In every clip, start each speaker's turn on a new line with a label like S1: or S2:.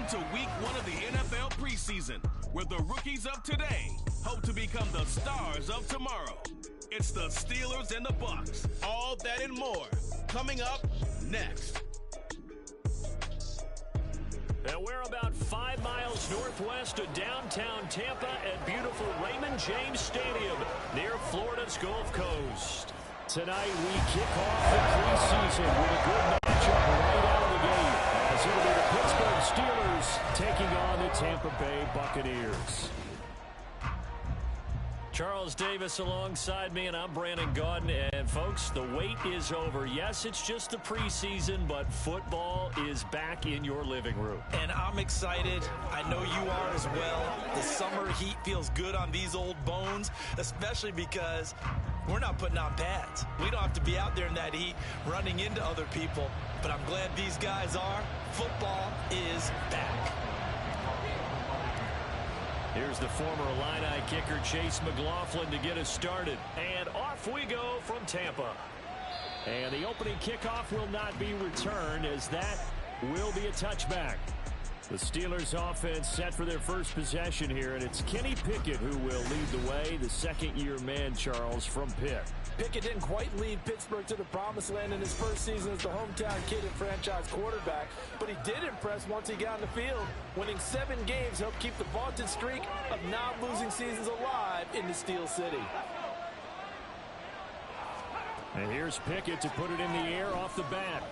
S1: to week 1 of the NFL preseason, where the rookies of today hope to become the stars of tomorrow. It's the Steelers and the Bucs. All that and more coming up next.
S2: And we're about 5 miles northwest of downtown Tampa at beautiful Raymond James Stadium near Florida's Gulf Coast. Tonight we kick off the preseason with a good matchup right out of the gate, as it'll be the Pittsburgh Steelers taking on the Tampa Bay Buccaneers. Charles Davis alongside me, and I'm Brandon Gaudin. And, folks, the wait is over. Yes, it's just the preseason, but football is back in your living room.
S3: And I'm excited. I know you are as well. The summer heat feels good on these old bones, especially because we're not putting on pads. We don't have to be out there in that heat running into other people. But I'm glad these guys are. Football is back.
S2: Here's the former Illini kicker, Chase McLaughlin, to get us started. And off we go from Tampa. And the opening kickoff will not be returned, as that will be a touchback. The Steelers offense set for their first possession here, and it's Kenny Pickett who will lead the way, the second-year man, Charles, from Pitt.
S4: Pickett didn't quite lead Pittsburgh to the promised land in his first season as the hometown kid and franchise quarterback, but he did impress once he got on the field. Winning 7 games helped keep the vaunted streak of non-losing seasons alive in the Steel City.
S2: And here's Pickett to put it in the air off the bat.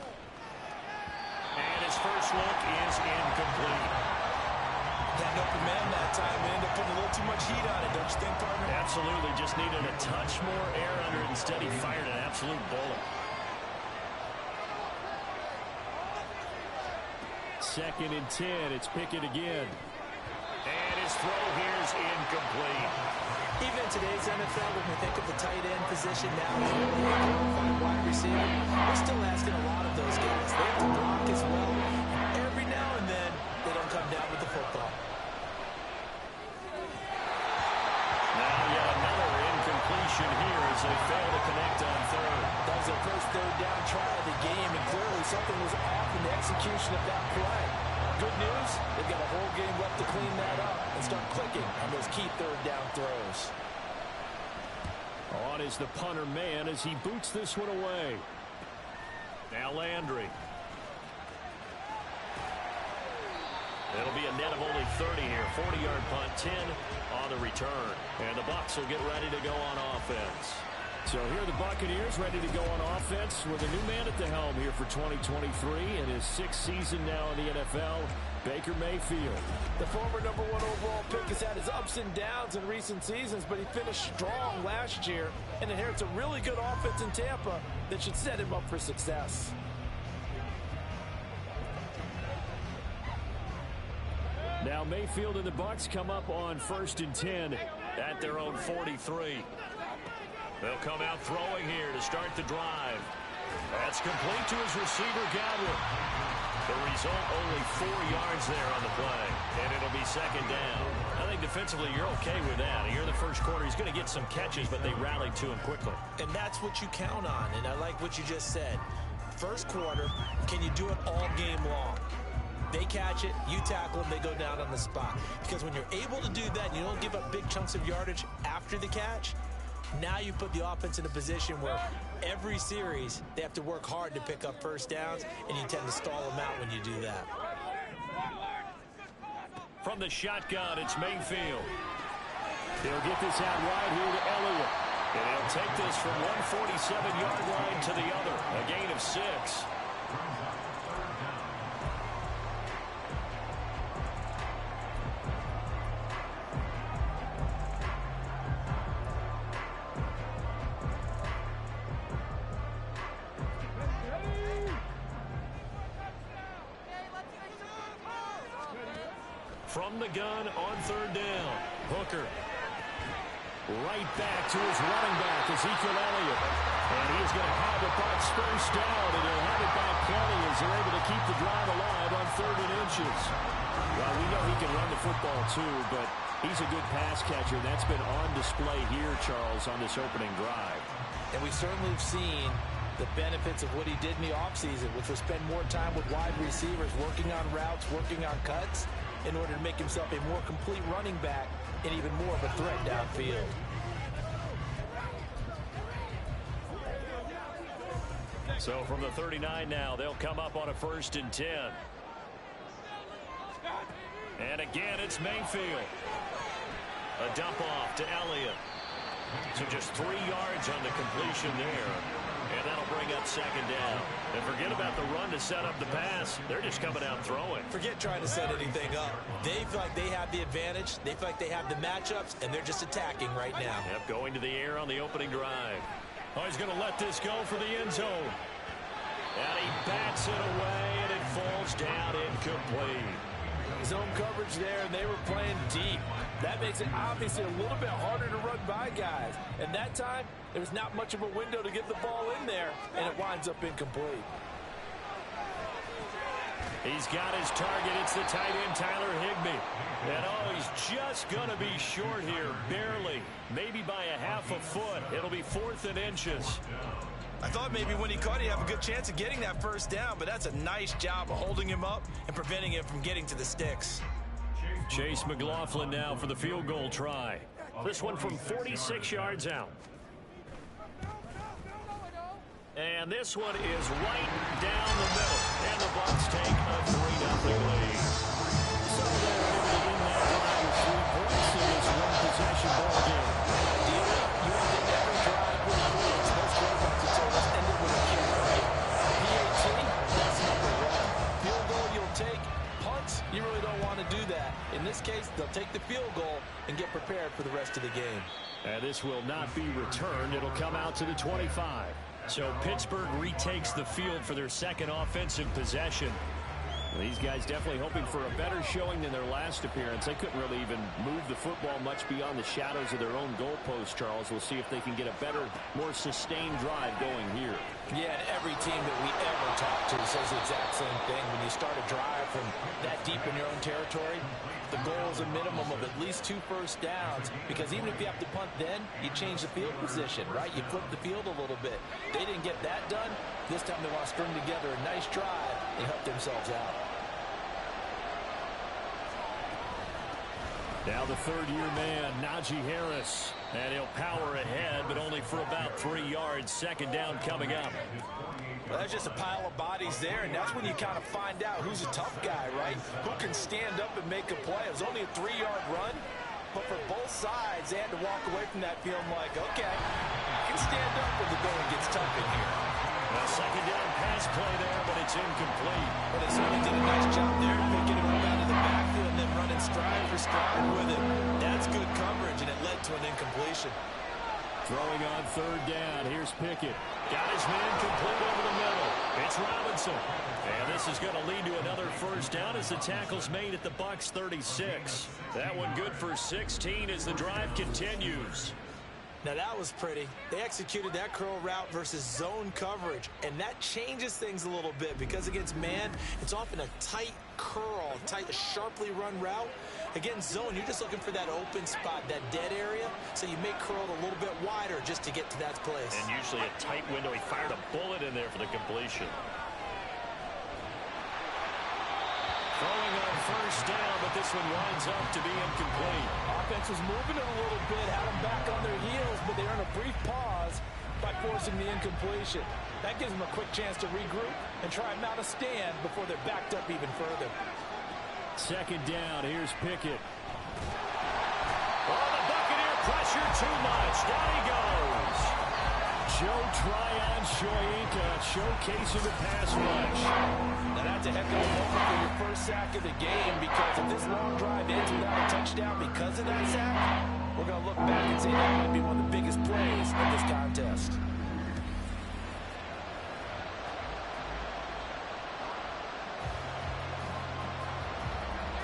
S2: And his first look is incomplete.
S3: That open man that time ended up putting a little too much heat on it, don't you think, partner?
S2: Absolutely. Just needed a touch more air under it. Instead, he fired an absolute bullet. Second and 10. It's Pickett again. And his throw here is incomplete.
S3: Even in today's NFL, when we think of the tight end position now, qualified wide receiver, we're still asking a lot of those guys. They have to block as well. Every now and then, they don't come down with the football.
S2: Now yet another incompletion here as they fail to connect on third.
S4: That was their first third down try of the game, and clearly something was off in the execution of that play. Good news, they've got a whole game left to clean that up and start clicking on those key third down throws.
S2: On is the punter man as he boots this one away. Now Landry. It'll be a net of only 30 here. 40-yard punt, 10 on the return. And the Bucs will get ready to go on offense. So here are the Buccaneers ready to go on offense with a new man at the helm here for 2023 in his 6th season now in the NFL, Baker Mayfield.
S4: The former #1 overall pick has had his ups and downs in recent seasons, but he finished strong last year and inherits a really good offense in Tampa that should set him up for success.
S2: Now Mayfield and the Bucs come up on 1st and 10 at their own 43. They'll come out throwing here to start the drive. That's complete to his receiver, Godwin. The result, only 4 yards there on the play, and it'll be second down. I think defensively you're okay with that. Here in the first quarter, he's going to get some catches, but they rallied to him quickly.
S3: And that's what you count on, and I like what you just said. First quarter, can you do it all game long? They catch it, you tackle them, they go down on the spot. Because when you're able to do that and you don't give up big chunks of yardage after the catch, now you put the offense in a position where every series they have to work hard to pick up first downs, and you tend to stall them out when you do that.
S2: From the shotgun, it's Mayfield. He'll get this out wide here to Elliott. And he'll take this from 147-yard line to the other. A gain of 6. From the gun on 3rd down. Hooker. Right back to his running back, Ezekiel Elliott. And he's going to have the Bucs first down, and he'll have it back plenty as they're able to keep the drive alive on 3rd and inches. Well, we know he can run the football too, but he's a good pass catcher. That's been on display here, Charles, on this opening drive.
S3: And we certainly have seen
S4: the benefits of what he did in the offseason, which was spend more time with wide receivers, working on routes, working on cuts, in order to make himself a more complete running back and even more of a threat downfield.
S2: So from the 39 now, they'll come up on a 1st and 10. And again, it's Mayfield. A dump off to Elliott. So just 3 yards on the completion there. And that'll bring up 2nd down. And forget about the run to set up the pass. They're just coming out throwing.
S3: Forget trying to set anything up. They feel like they have the advantage. They feel like they have the matchups, and they're just attacking right now.
S2: Yep, going to the air on the opening drive. Oh, he's going to let this go for the end zone. And he bats it away, and it falls down incomplete.
S4: Zone coverage there, and they were playing deep. That makes it obviously a little bit harder to run by guys. And that time, there was not much of a window to get the ball in there, and it winds up incomplete.
S2: He's got his target. It's the tight end, Tyler Higbee. And, oh, he's just going to be short here, barely. Maybe by a half a foot. It'll be 4th and inches.
S3: I thought maybe when he caught, he'd have a good chance of getting that 1st down, but that's a nice job of holding him up and preventing him from getting to the sticks.
S2: Chase McLaughlin now for the field goal try. This one from 46 yards out. And this one is right down the middle. And the Bucs take a 3-0 lead. So they're able to win that drive with 3 points in this one-possession ball game.
S4: Ideally, you want to never drive with points. Most quarterbacks would tell us ended with a kick, right? PAT, that's number 1. Field goal you'll take. Punts, you really don't want to do that. In this case, they'll take the field goal and get prepared for the rest of the game.
S2: And this will not be returned. It'll come out to the 25. So Pittsburgh retakes the field for their 2nd offensive possession. These guys definitely hoping for a better showing than their last appearance. They couldn't really even move the football much beyond the shadows of their own goalpost, Charles. We'll see if they can get a better, more sustained drive going here.
S4: Yeah, and every team that we ever talk to says the exact same thing. When you start a drive from that deep in your own territory, the goal is a minimum of at least 2 first downs, because even if you have to punt then, you change the field position, right? You flip the field a little bit. They didn't get that done. This time they want to string together a nice drive and help themselves out.
S2: Now the 3rd-year man, Najee Harris. And he'll power ahead, but only for about 3 yards. 2nd down coming up.
S4: Well, there's just a pile of bodies there, and that's when you kind of find out who's a tough guy, right? Who can stand up and make a play. It was only a 3-yard run, but for both sides, they had to walk away from that feeling like, okay, I can stand up when the going gets tough in here.
S2: A 2nd down pass play there, but it's incomplete.
S4: But they certainly did a nice job there, picking him up out of the backfield and then running stride for stride with it. That's good coverage, and it led to an incompletion.
S2: Throwing on 3rd down. Here's Pickett. Got his man complete over the middle. It's Robinson. And this is going to lead to another 1st down as the tackle's made at the Bucs 36. That one good for 16 as the drive continues.
S3: Now that was pretty. They executed that curl route versus zone coverage, and that changes things a little bit because against man, it's often a tight curl, sharply run route. Against zone, you're just looking for that open spot, that dead area, so you make curl a little bit wider just to get to that place.
S2: And usually a tight window. He fired a bullet in there for the completion. Throwing on 1st down, but this one winds up to be incomplete.
S4: Offense was moving it a little bit, had them back on their heels, but they earned a brief pause by forcing the incompletion. That gives them a quick chance to regroup and try and mount a stand before they're backed up even further.
S2: 2nd down, here's Pickett. Oh, the Buccaneer pressure too much. Down he goes. Joe Tryon Shoyinka showcasing the pass rush.
S4: Now that's a heck of a moment for your first sack of the game, because if this long drive ends without a touchdown because of that sack, we're going to look back and say that might be one of the biggest plays of this contest.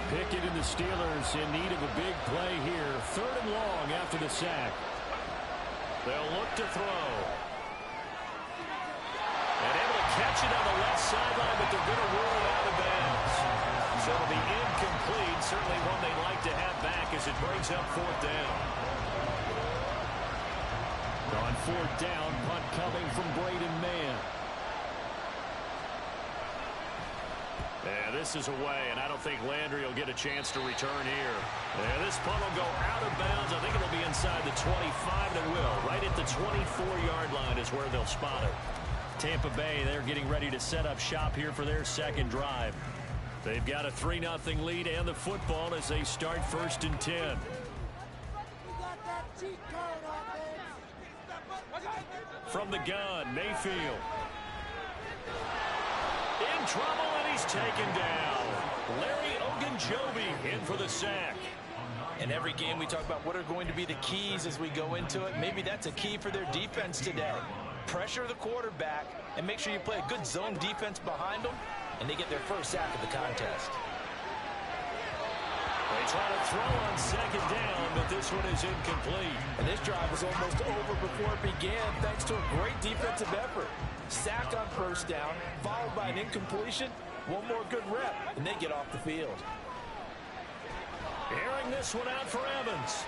S2: Pickett and the Steelers in need of a big play here. 3rd and long after the sack. They'll look to throw. And able to catch it on the left sideline, but they're going to rule it out of bounds. So it'll be incomplete. Certainly one they'd like to have back as it brings up 4th down. On fourth down, punt coming from Braden Mann. Yeah, this is away, and I don't think Landry will get a chance to return here. Yeah, this punt will go out of bounds. I think it'll be inside the 25, and it will. Right at the 24-yard line is where they'll spot it. Tampa Bay, they're getting ready to set up shop here for their second drive. They've got a 3-0 lead and the football as they start 1st and 10. From the gun, Mayfield. In trouble, and he's taken down. Larry Ogunjobi in for the sack.
S4: In every game we talk about what are going to be the keys as we go into it. Maybe that's a key for their defense today. Pressure the quarterback and make sure you play a good zone defense behind them, and they get their first sack of the contest.
S2: They try to throw on 2nd down, but this one is incomplete.
S4: And this drive was almost over before it began thanks to a great defensive effort. Sack on 1st down, followed by an incompletion. One more good rep, and they get off the field.
S2: Airing this one out for Evans.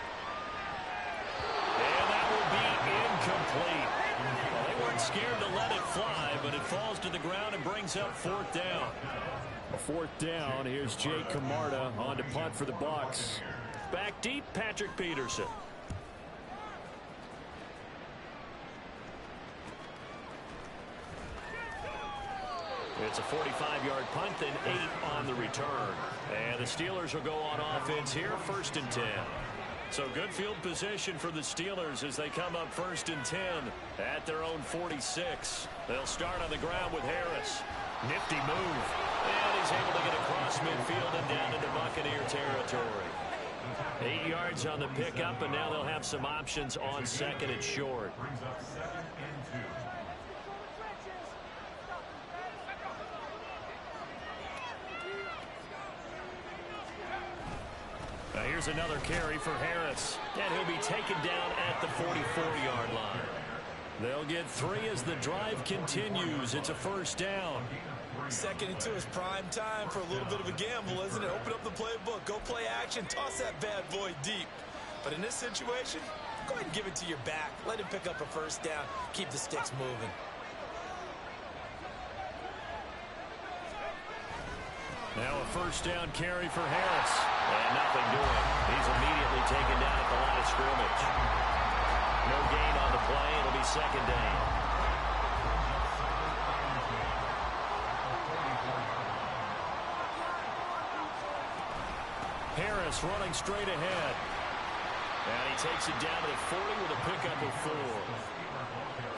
S2: And that will be incomplete. Well, they weren't scared to let it fly, but it falls to the ground and brings up 4th down. A 4th down. Here's Jake Camarda on to punt for the Bucs. Back deep, Patrick Peterson. It's a 45-yard punt, then 8 on the return. And the Steelers will go on offense here, 1st and 10. So good field position for the Steelers as they come up 1st and 10 at their own 46. They'll start on the ground with Harris. Nifty move. And he's able to get across midfield and down into Buccaneer territory. 8 yards on the pickup, and now they'll have some options on 2nd and short. Here's another carry for Harris, and he'll be taken down at the 44-yard line. They'll get 3 as the drive continues. It's a 1st down.
S3: 2nd and 2 is prime time for a little bit of a gamble, isn't it? Open up the playbook, go play action, toss that bad boy deep. But in this situation, go ahead and give it to your back. Let him pick up a 1st down, keep the sticks moving.
S2: Now a 1st down carry for Harris. And nothing doing. He's immediately taken down at the line of scrimmage. No gain on the play. It'll be 2nd down. Harris running straight ahead. And he takes it down to the 40 with a pickup of 4.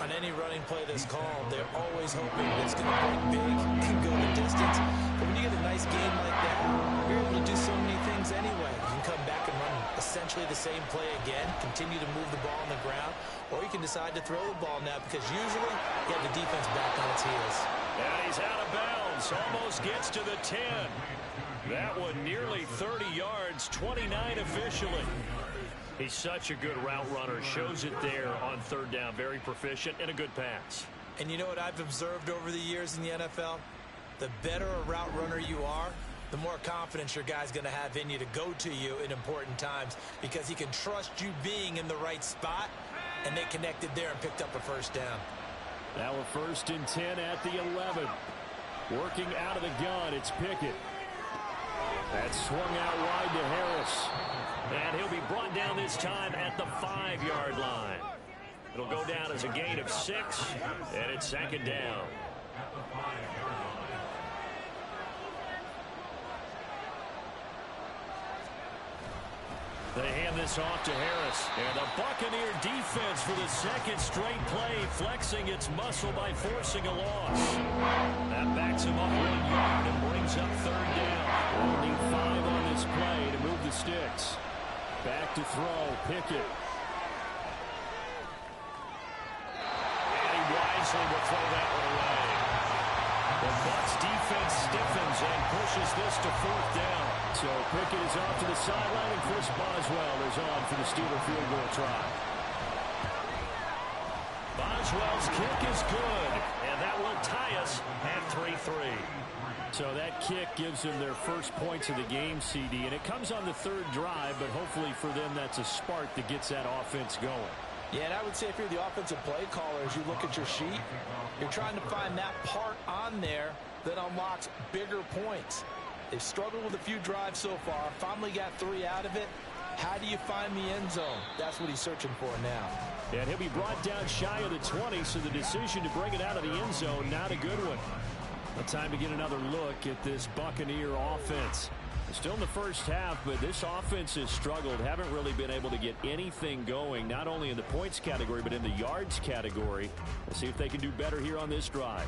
S3: On any running play that's called, they're always hoping it's going to break big and go the distance. But when you get a nice game like that, you're able to do so many things anyway. You can come back and run essentially the same play again, continue to move the ball on the ground, or you can decide to throw the ball now because usually you have the defense back on its heels.
S2: And he's out of bounds. Almost gets to the 10. That one nearly 30 yards, 29 officially. He's such a good route runner. Shows it there on 3rd down. Very proficient and a good pass.
S3: And you know what I've observed over the years in the NFL? The better a route runner you are, the more confidence your guy's going to have in you to go to you in important times because he can trust you being in the right spot, and they connected there and picked up a 1st down.
S2: Now a 1st and 10 at the 11. Working out of the gun, it's Pickett. That's swung out wide to Harris. And he'll be brought down this time at the 5-yard line. It'll go down as a gain of 6, and it's 2nd down. They hand this off to Harris. And the Buccaneer defense for the 2nd straight play, flexing its muscle by forcing a loss. That backs him up 1 yard and brings up 3rd down. Only 5 on this play to move the sticks. Back to throw, Pickett. And he wisely will throw that one away. The Bucs defense stiffens and pushes this to 4th down. So Pickett is off to the sideline, and Chris Boswell is on for the Steeler field goal try. Boswell's kick is good, and that will tie us at 3-3. So that kick gives them their first points of the game, CD, and it comes on the 3rd drive, but hopefully for them that's a spark that gets that offense going.
S4: Yeah, and I would say if you're the offensive play caller, as you look at your sheet, you're trying to find that part on there that unlocks bigger points. They've struggled with a few drives so far, finally got 3 out of it. How do you find the end zone? That's what he's searching for now.
S2: And he'll be brought down shy of the 20, so the decision to bring it out of the end zone, not a good one. Well, time to get another look at this Buccaneer offense. Still in the first half, but this offense has struggled. Haven't really been able to get anything going, not only in the points category, but in the yards category. We'll see if they can do better here on this drive.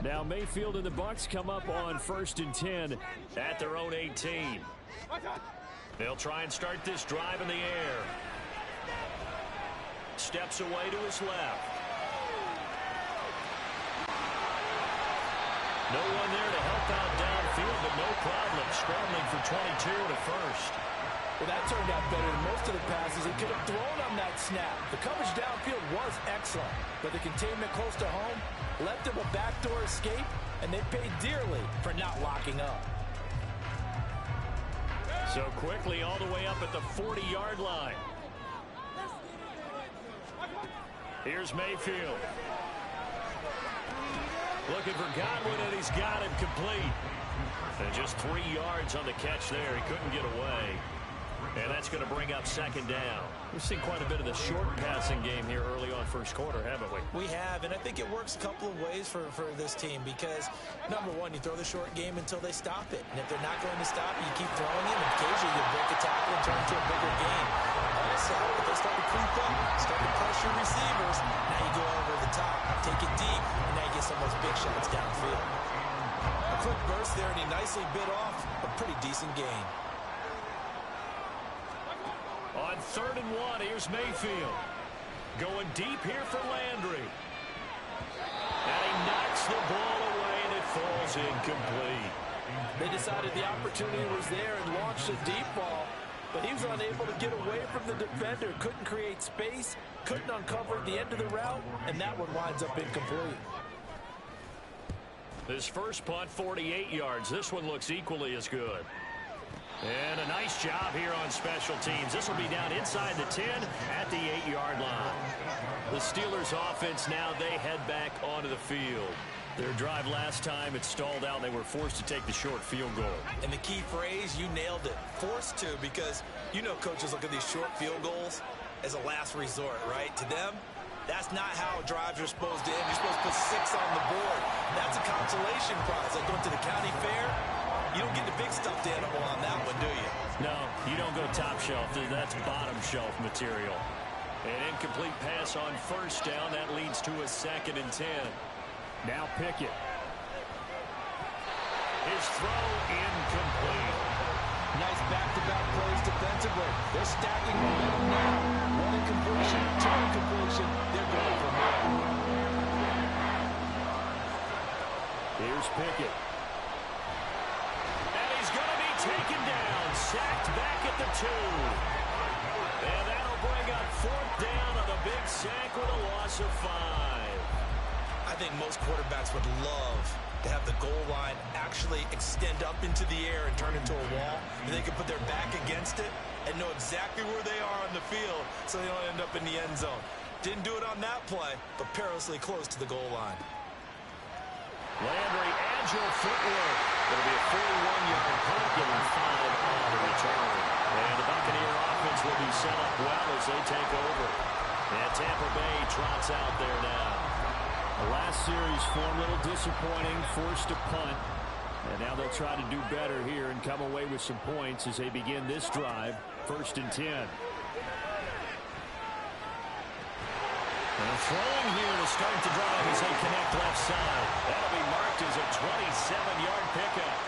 S2: Now Mayfield and the Bucs come up on 1st and 10 at their own 18. They'll try and start this drive in the air. Steps away to his left. No one there to help out downfield, but no problem scrambling for 22 to first.
S4: Well, that turned out better than most of the passes he could have thrown on that snap. The coverage downfield was excellent, but the containment close to home left him a backdoor escape, and they paid dearly for not locking up.
S2: So quickly all the way up at the 40-yard line. Here's Mayfield. Looking for Godwin, and he's got him complete. And just 3 yards on the catch there. He couldn't get away. And that's going to bring up 2nd down. We've seen quite a bit of the short passing game here early on first quarter, haven't we?
S3: We have, and I think it works a couple of ways for this team because, number one, you throw the short game until they stop it. And if they're not going to stop it, you keep throwing it, and occasionally you break a tackle and turn it into a bigger game. Also, if they start to creep up, start to pressure receivers, now you go over the top, take it deep, and now you get some of those big shots downfield. A quick burst there, and he nicely bit off a pretty decent gain.
S2: On 3rd and 1, here's Mayfield. Going deep here for Landry. And he knocks the ball away, and it falls incomplete.
S4: They decided the opportunity was there and launched a deep ball, but he was unable to get away from the defender. Couldn't create space, couldn't uncover the end of the route, and that one winds up incomplete.
S2: His first punt, 48 yards. This one looks equally as good. And a nice job here on special teams. This will be down inside the 10 at the 8-yard line. The Steelers offense now, they head back onto the field. Their drive last time, it stalled out. They were forced to take the short field goal.
S3: And the key phrase, you nailed it. Forced to, because you know coaches look at these short field goals as a last resort, right? To them, that's not how drives are supposed to end. You're supposed to put 6 on the board. That's a consolation prize. Like going to the county fair, you don't get the big stuffed animal on that one, do you?
S2: No, you don't go top shelf. That's bottom shelf material. An incomplete pass on 1st down. That leads to a 2nd and 10. Now Pickett. His throw incomplete.
S4: Nice back-to-back plays defensively. They're stacking momentum now. 1 incompletion, 2 incompletion. They're going for more.
S2: Here's Pickett. And he's going to be taken down. Sacked back at the 2. And that'll bring up 4th down on a big sack with a loss of 5.
S3: I think most quarterbacks would love to have the goal line actually extend up into the air and turn into a wall, and they can put their back against it and know exactly where they are on the field so they don't end up in the end zone. Didn't do it on that play, but perilously close to the goal line.
S2: Landry, agile footwork. It'll be a 41-yard punt, giving 5 on the return. And the Buccaneer offense will be set up well as they take over. And Tampa Bay trots out there now. The last series form, a little disappointing, forced to punt. And now they'll try to do better here and come away with some points as they begin this drive, 1st and 10. And throwing here to start the drive as they connect left side. That'll be marked as a 27-yard pickup.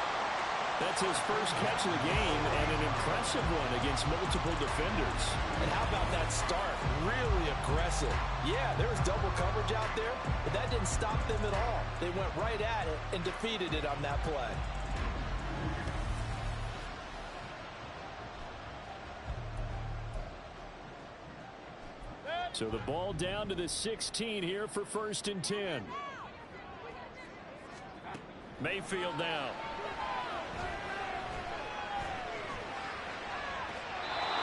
S2: That's his first catch of the game and an impressive one against multiple defenders.
S4: And how about that start? Really aggressive. Yeah, there was double coverage out there, but that didn't stop them at all. They went right at it and defeated it on that play.
S2: So the ball down to the 16 here for 1st and 10. Mayfield now.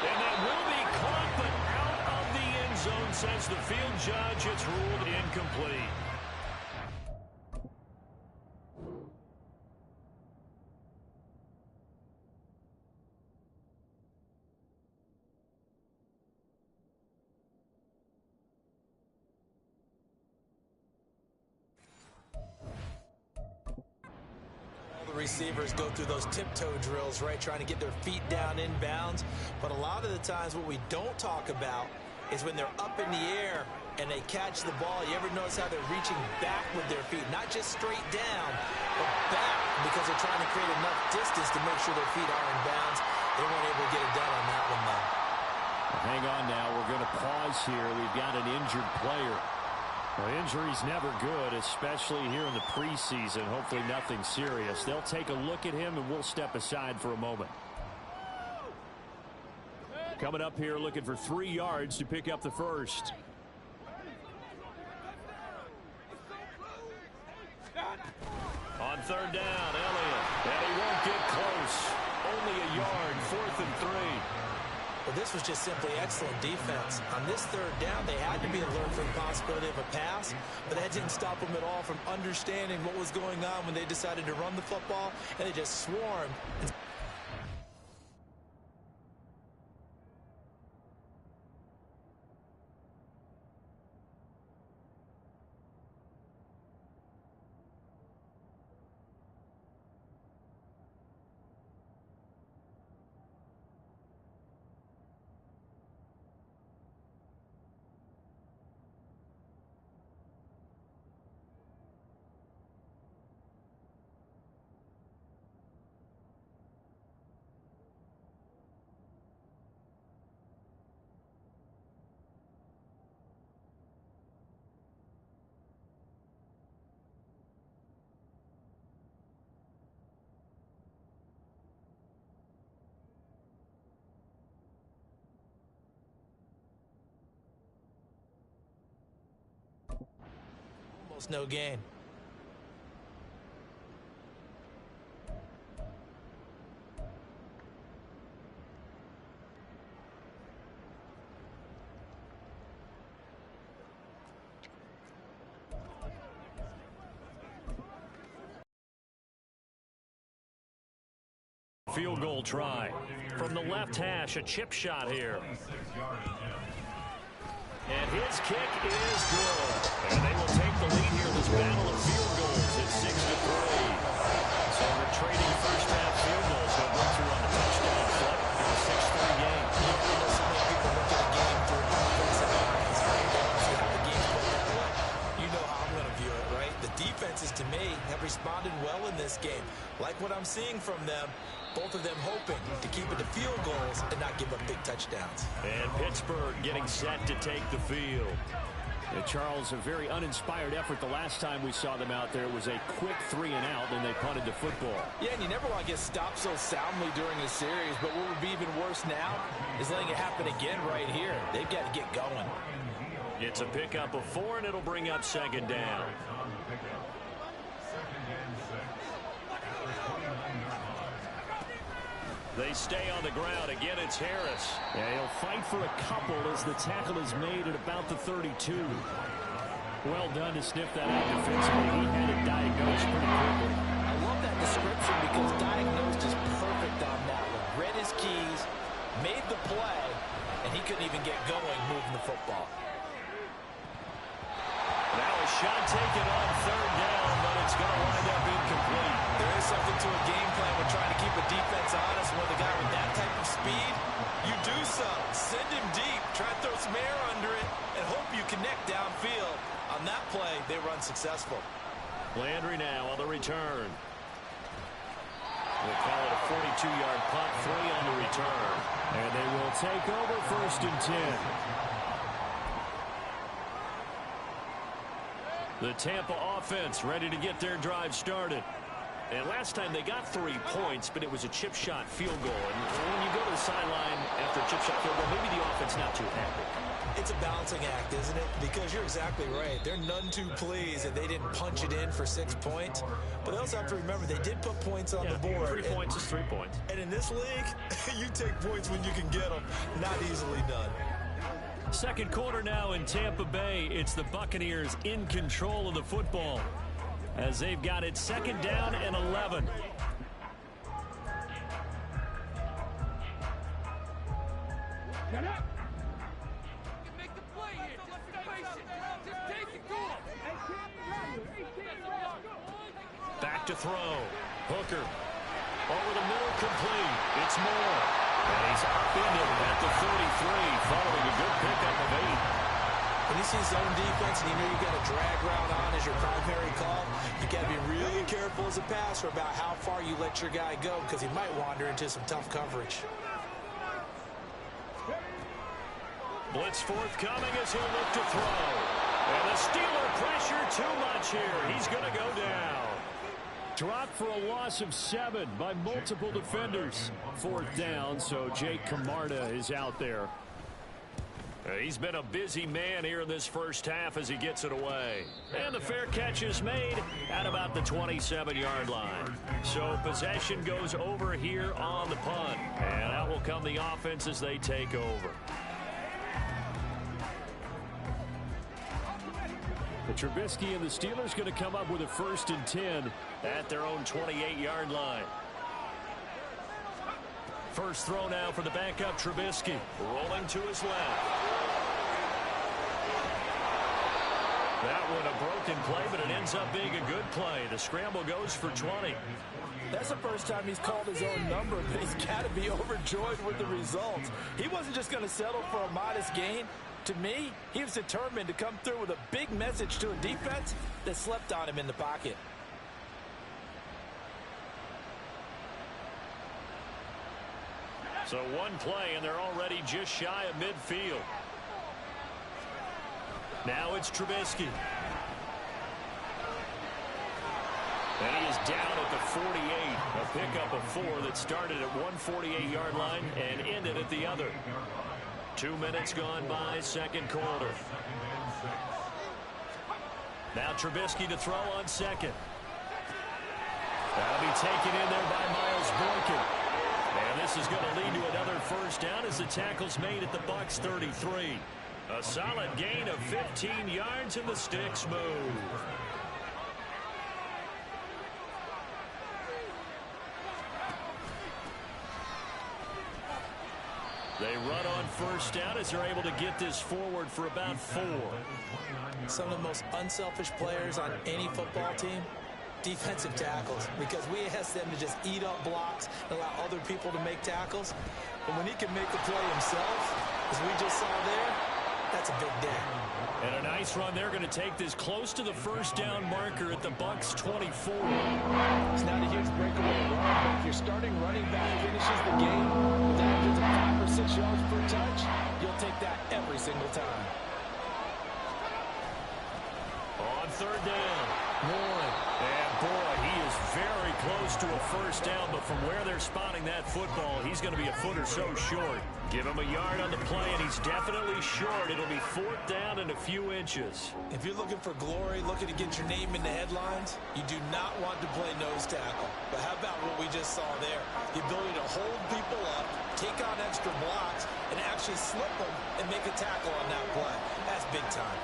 S2: And that will be caught, but out of the end zone, says the field judge. It's ruled incomplete.
S3: Receivers go through those tiptoe drills, right, trying to get their feet down inbounds. But a lot of the times what we don't talk about is when they're up in the air and they catch the ball. You ever notice how they're reaching back with their feet, not just straight down, but back, because they're trying to create enough distance to make sure their feet are in bounds. They weren't able to get it done on that one, though.
S2: Hang on now. We're going to pause here. We've got an injured player. Well, injury's never good, especially here in the preseason. Hopefully nothing serious. They'll take a look at him, and we'll step aside for a moment. Coming up here, looking for 3 yards to pick up the first. On third down, Elliott. And he won't get close. Only a yard, 4th and 3.
S3: Well, this was just simply excellent defense. On this third down, they had to be alert for the possibility of a pass, but that didn't stop them at all from understanding what was going on when they decided to run the football, and they just swarmed. No gain.
S2: Field goal try. From the left hash, a chip shot here. And his kick is good. And they will take the lead here in this battle of field goals at 6-3. So we're trading first half field goals. They'll go through on the touchdown flip in a 6-3 game.
S3: You know, so many people look at the game through an offensive lens, right? They don't see how the game's played that way. You know how I'm going to view it, right? The defenses, to me, have responded well in this game. Like what I'm seeing from them. Both of them hoping to keep it to field goals and not give up big touchdowns.
S2: And Pittsburgh getting set to take the field. And Charles, a very uninspired effort the last time we saw them out there. It was a quick 3 and out, and they punted the football.
S4: Yeah, and you never want to get stopped so soundly during a series, but what would be even worse now is letting it happen again right here. They've got to get going.
S2: It's a pickup of 4, and it'll bring up 2nd down. They stay on the ground. Again, it's Harris. Yeah, he'll fight for a couple as the tackle is made at about the 32. Well done to sniff that out defensively. He had it diagnosed pretty quickly.
S4: I love that description because diagnosed is perfect on that one. Read his keys, made the play, and he couldn't even get going moving the football.
S2: Now a shot taken on 3rd down, but it's going to wind up incomplete.
S4: There is something to a game plan when trying to keep a defense honest. When the guy with that type of speed, you do so. Send him deep, try to throw some air under it, and hope you connect downfield. On that play, they were unsuccessful.
S2: Landry now on the return. We'll call it a 42-yard punt, 3 on the return. And they will take over 1st and 10. The Tampa offense ready to get their drive started. And last time they got 3 points, but it was a chip shot field goal. And when you go to the sideline after a chip shot field goal, maybe the offense not too happy.
S3: It's a balancing act, isn't it? Because you're exactly right. They're none too pleased that they didn't punch it in for 6 points. But they also have to remember they did put points on the board.
S2: 3 points is 3 points.
S3: And in this league, you take points when you can get them. Not easily done.
S2: Second quarter now in Tampa Bay. It's the Buccaneers in control of the football as they've got it second down and 11. Back to throw. Hooker. Over the middle, complete. It's Moore. And he's upended at the 43, following a good pickup of 8.
S3: When you see zone defense and you know you've got a drag route on as your primary call, you got to be really careful as a passer about how far you let your guy go because he might wander into some tough coverage.
S2: Blitz forthcoming as he'll look to throw. And the Steeler pressure too much here. He's going to go down. Dropped for a loss of 7 by multiple defenders. Fourth down, so Jake Camarda is out there. He's been a busy man here in this first half as he gets it away. And the fair catch is made at about the 27-yard line. So possession goes over here on the punt. And out will come the offense as they take over. Trubisky and the Steelers going to come up with a 1st and 10 at their own 28-yard line. First throw now for the backup Trubisky. Rolling to his left. That one a broken play, but it ends up being a good play. The scramble goes for 20.
S4: That's the first time he's called his own number, but he's got to be overjoyed with the results. He wasn't just going to settle for a modest gain. To me, he was determined to come through with a big message to a defense that slept on him in the pocket.
S2: So one play, and they're already just shy of midfield. Now it's Trubisky. And he is down at the 48. A pickup of 4 that started at one 48-yard line and ended at the other. 2 minutes gone by, second quarter. Now Trubisky to throw on second. That'll be taken in there by Miles Boykin. And this is going to lead to another first down as the tackle's made at the Bucs 33. A solid gain of 15 yards and the sticks move. They run on first down as they're able to get this forward for about 4.
S3: Some of the most unselfish players on any football team, defensive tackles, because we ask them to just eat up blocks and allow other people to make tackles. But when he can make the play himself, as we just saw there, that's a big day.
S2: And a nice run. They're going to take this close to the first down marker at the Bucs 24.
S4: It's not a huge breakaway run, but if your starting running back finishes the game with averages of 5 or 6 yards per touch, you'll take that every single time.
S2: On third down, Warren. And boy, he is very close to a first down, but from where they're spotting that football, he's going to be a foot or so short. Give him a yard on the play, and he's definitely short. It'll be fourth down and a few inches.
S3: If you're looking for glory, looking to get your name in the headlines, you do not want to play nose tackle. But how about what we just saw there? The ability to hold people up, take on extra blocks, and actually slip them and make a tackle on that play. That's big time.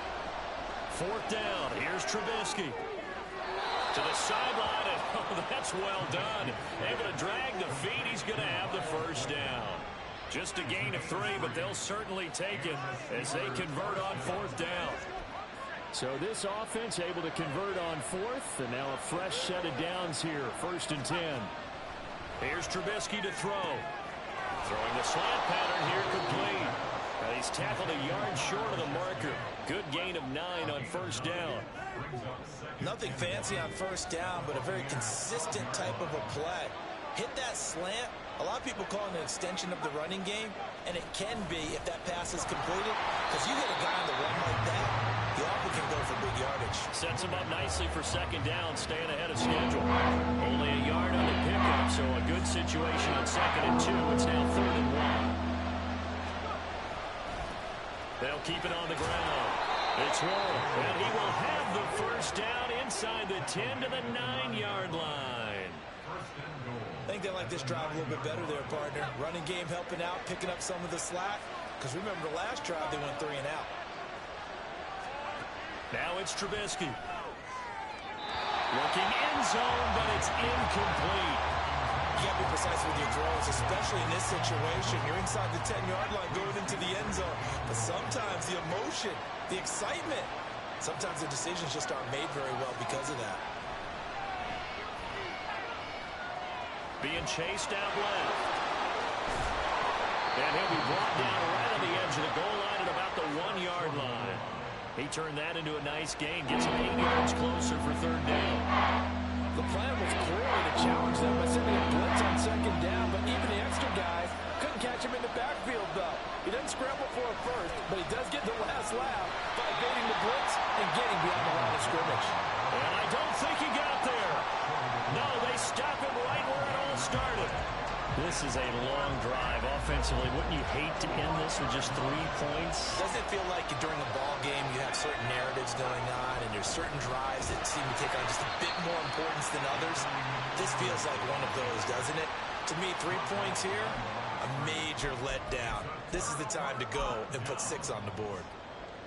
S2: Fourth down. Here's Trubisky. To the sideline, and oh, that's well done. Able to drag the feet. He's going to have the first down. Just a gain of 3, but they'll certainly take it as they convert on fourth down. So this offense able to convert on fourth, and now a fresh set of downs here, 1st and 10. Here's Trubisky to throw. Throwing the slant pattern here complete. He's tackled a yard short of the marker. Good gain of 9 on first down.
S3: Nothing fancy on first down, but a very consistent type of a play. Hit that slant. A lot of people call it an extension of the running game, and it can be if that pass is completed, because you hit a guy on the run like that, he often can go for big yardage.
S2: Sets him up nicely for second down, staying ahead of schedule. Only a yard on the pickup, so a good situation on 2nd and 2. It's now 3rd and 1. They'll keep it on the ground. It's Warren, and he will have the first down inside the 10 to the 9-yard line.
S3: I think they like this drive a little bit better there, partner. Running game helping out, picking up some of the slack. Because remember, the last drive, they went 3 and out.
S2: Now it's Trubisky. Looking end zone, but it's incomplete.
S3: You got to be precise with your throws, especially in this situation. You're inside the 10-yard line going into the end zone. But sometimes the emotion, the excitement, sometimes the decisions just aren't made very well because of that.
S2: Being chased out left. And he'll be brought down right on the edge of the goal line at about the 1-yard line. He turned that into a nice gain. Gets him 8 yards closer for 3rd down.
S4: The plan was clearly to challenge them by sending a blitz on 2nd down, but even the extra guys couldn't catch him in the backfield, though. He doesn't scramble for a first, but he does get the last laugh by evading the blitz and getting beyond the line of scrimmage.
S2: And I don't think he got there. No, they stop him right where it all started. This is a long drive offensively. Wouldn't you hate to end this with just 3 points?
S3: Doesn't it feel like during a ball game you have certain narratives going on and there's certain drives that seem to take on just a bit more importance than others? This feels like one of those, doesn't it? To me, 3 points here, a major letdown. This is the time to go and put 6 on the board.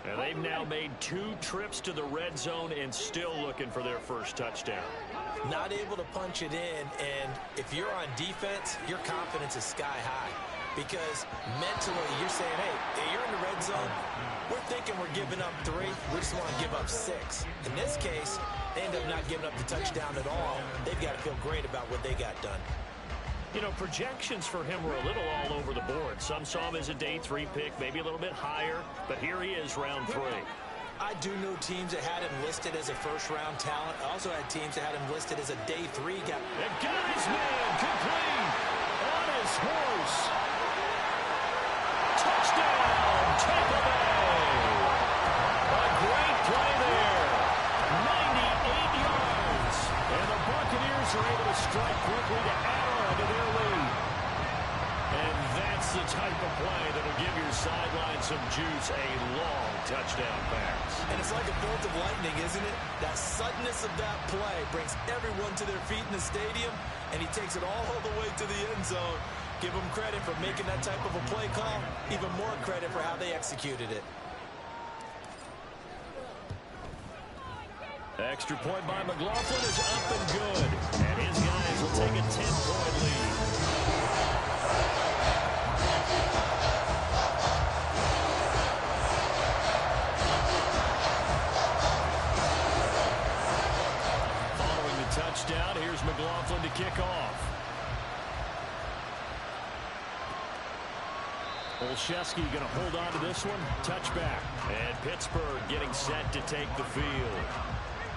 S2: And they've now made 2 trips to the red zone and still looking for their first touchdown.
S3: Not able to punch it in, and if you're on defense, your confidence is sky high. Because mentally, you're saying, hey, you're in the red zone. We're thinking we're giving up 3. We just want to give up 6. In this case, they end up not giving up the touchdown at all. They've got to feel great about what they got done.
S2: You know, projections for him were a little all over the board. Some saw him as a day 3 pick, maybe a little bit higher, but here he is, round 3.
S3: I do know teams that had him listed as a first-round talent. I also had teams that had him listed as a day 3 guy.
S2: And got his man complete on his horse. Touchdown, Tampa Bay. A great play there. 98 yards. And the Buccaneers are able to strike quickly to add on to their lead. And that's the type of play that will give your sideline some juice, a long touchdown pass.
S3: And it's like a bolt of lightning, isn't it? That suddenness of that play brings everyone to their feet in the stadium, and he takes it all the way to the end zone. Give him credit for making that type of a play call, even more credit for how they executed it.
S2: Extra point by McLaughlin is up and good. And his guys will take a 10-point lead. Following the touchdown, here's McLaughlin to kick off. Olszewski going to hold on to this one. Touchback. And Pittsburgh getting set to take the field.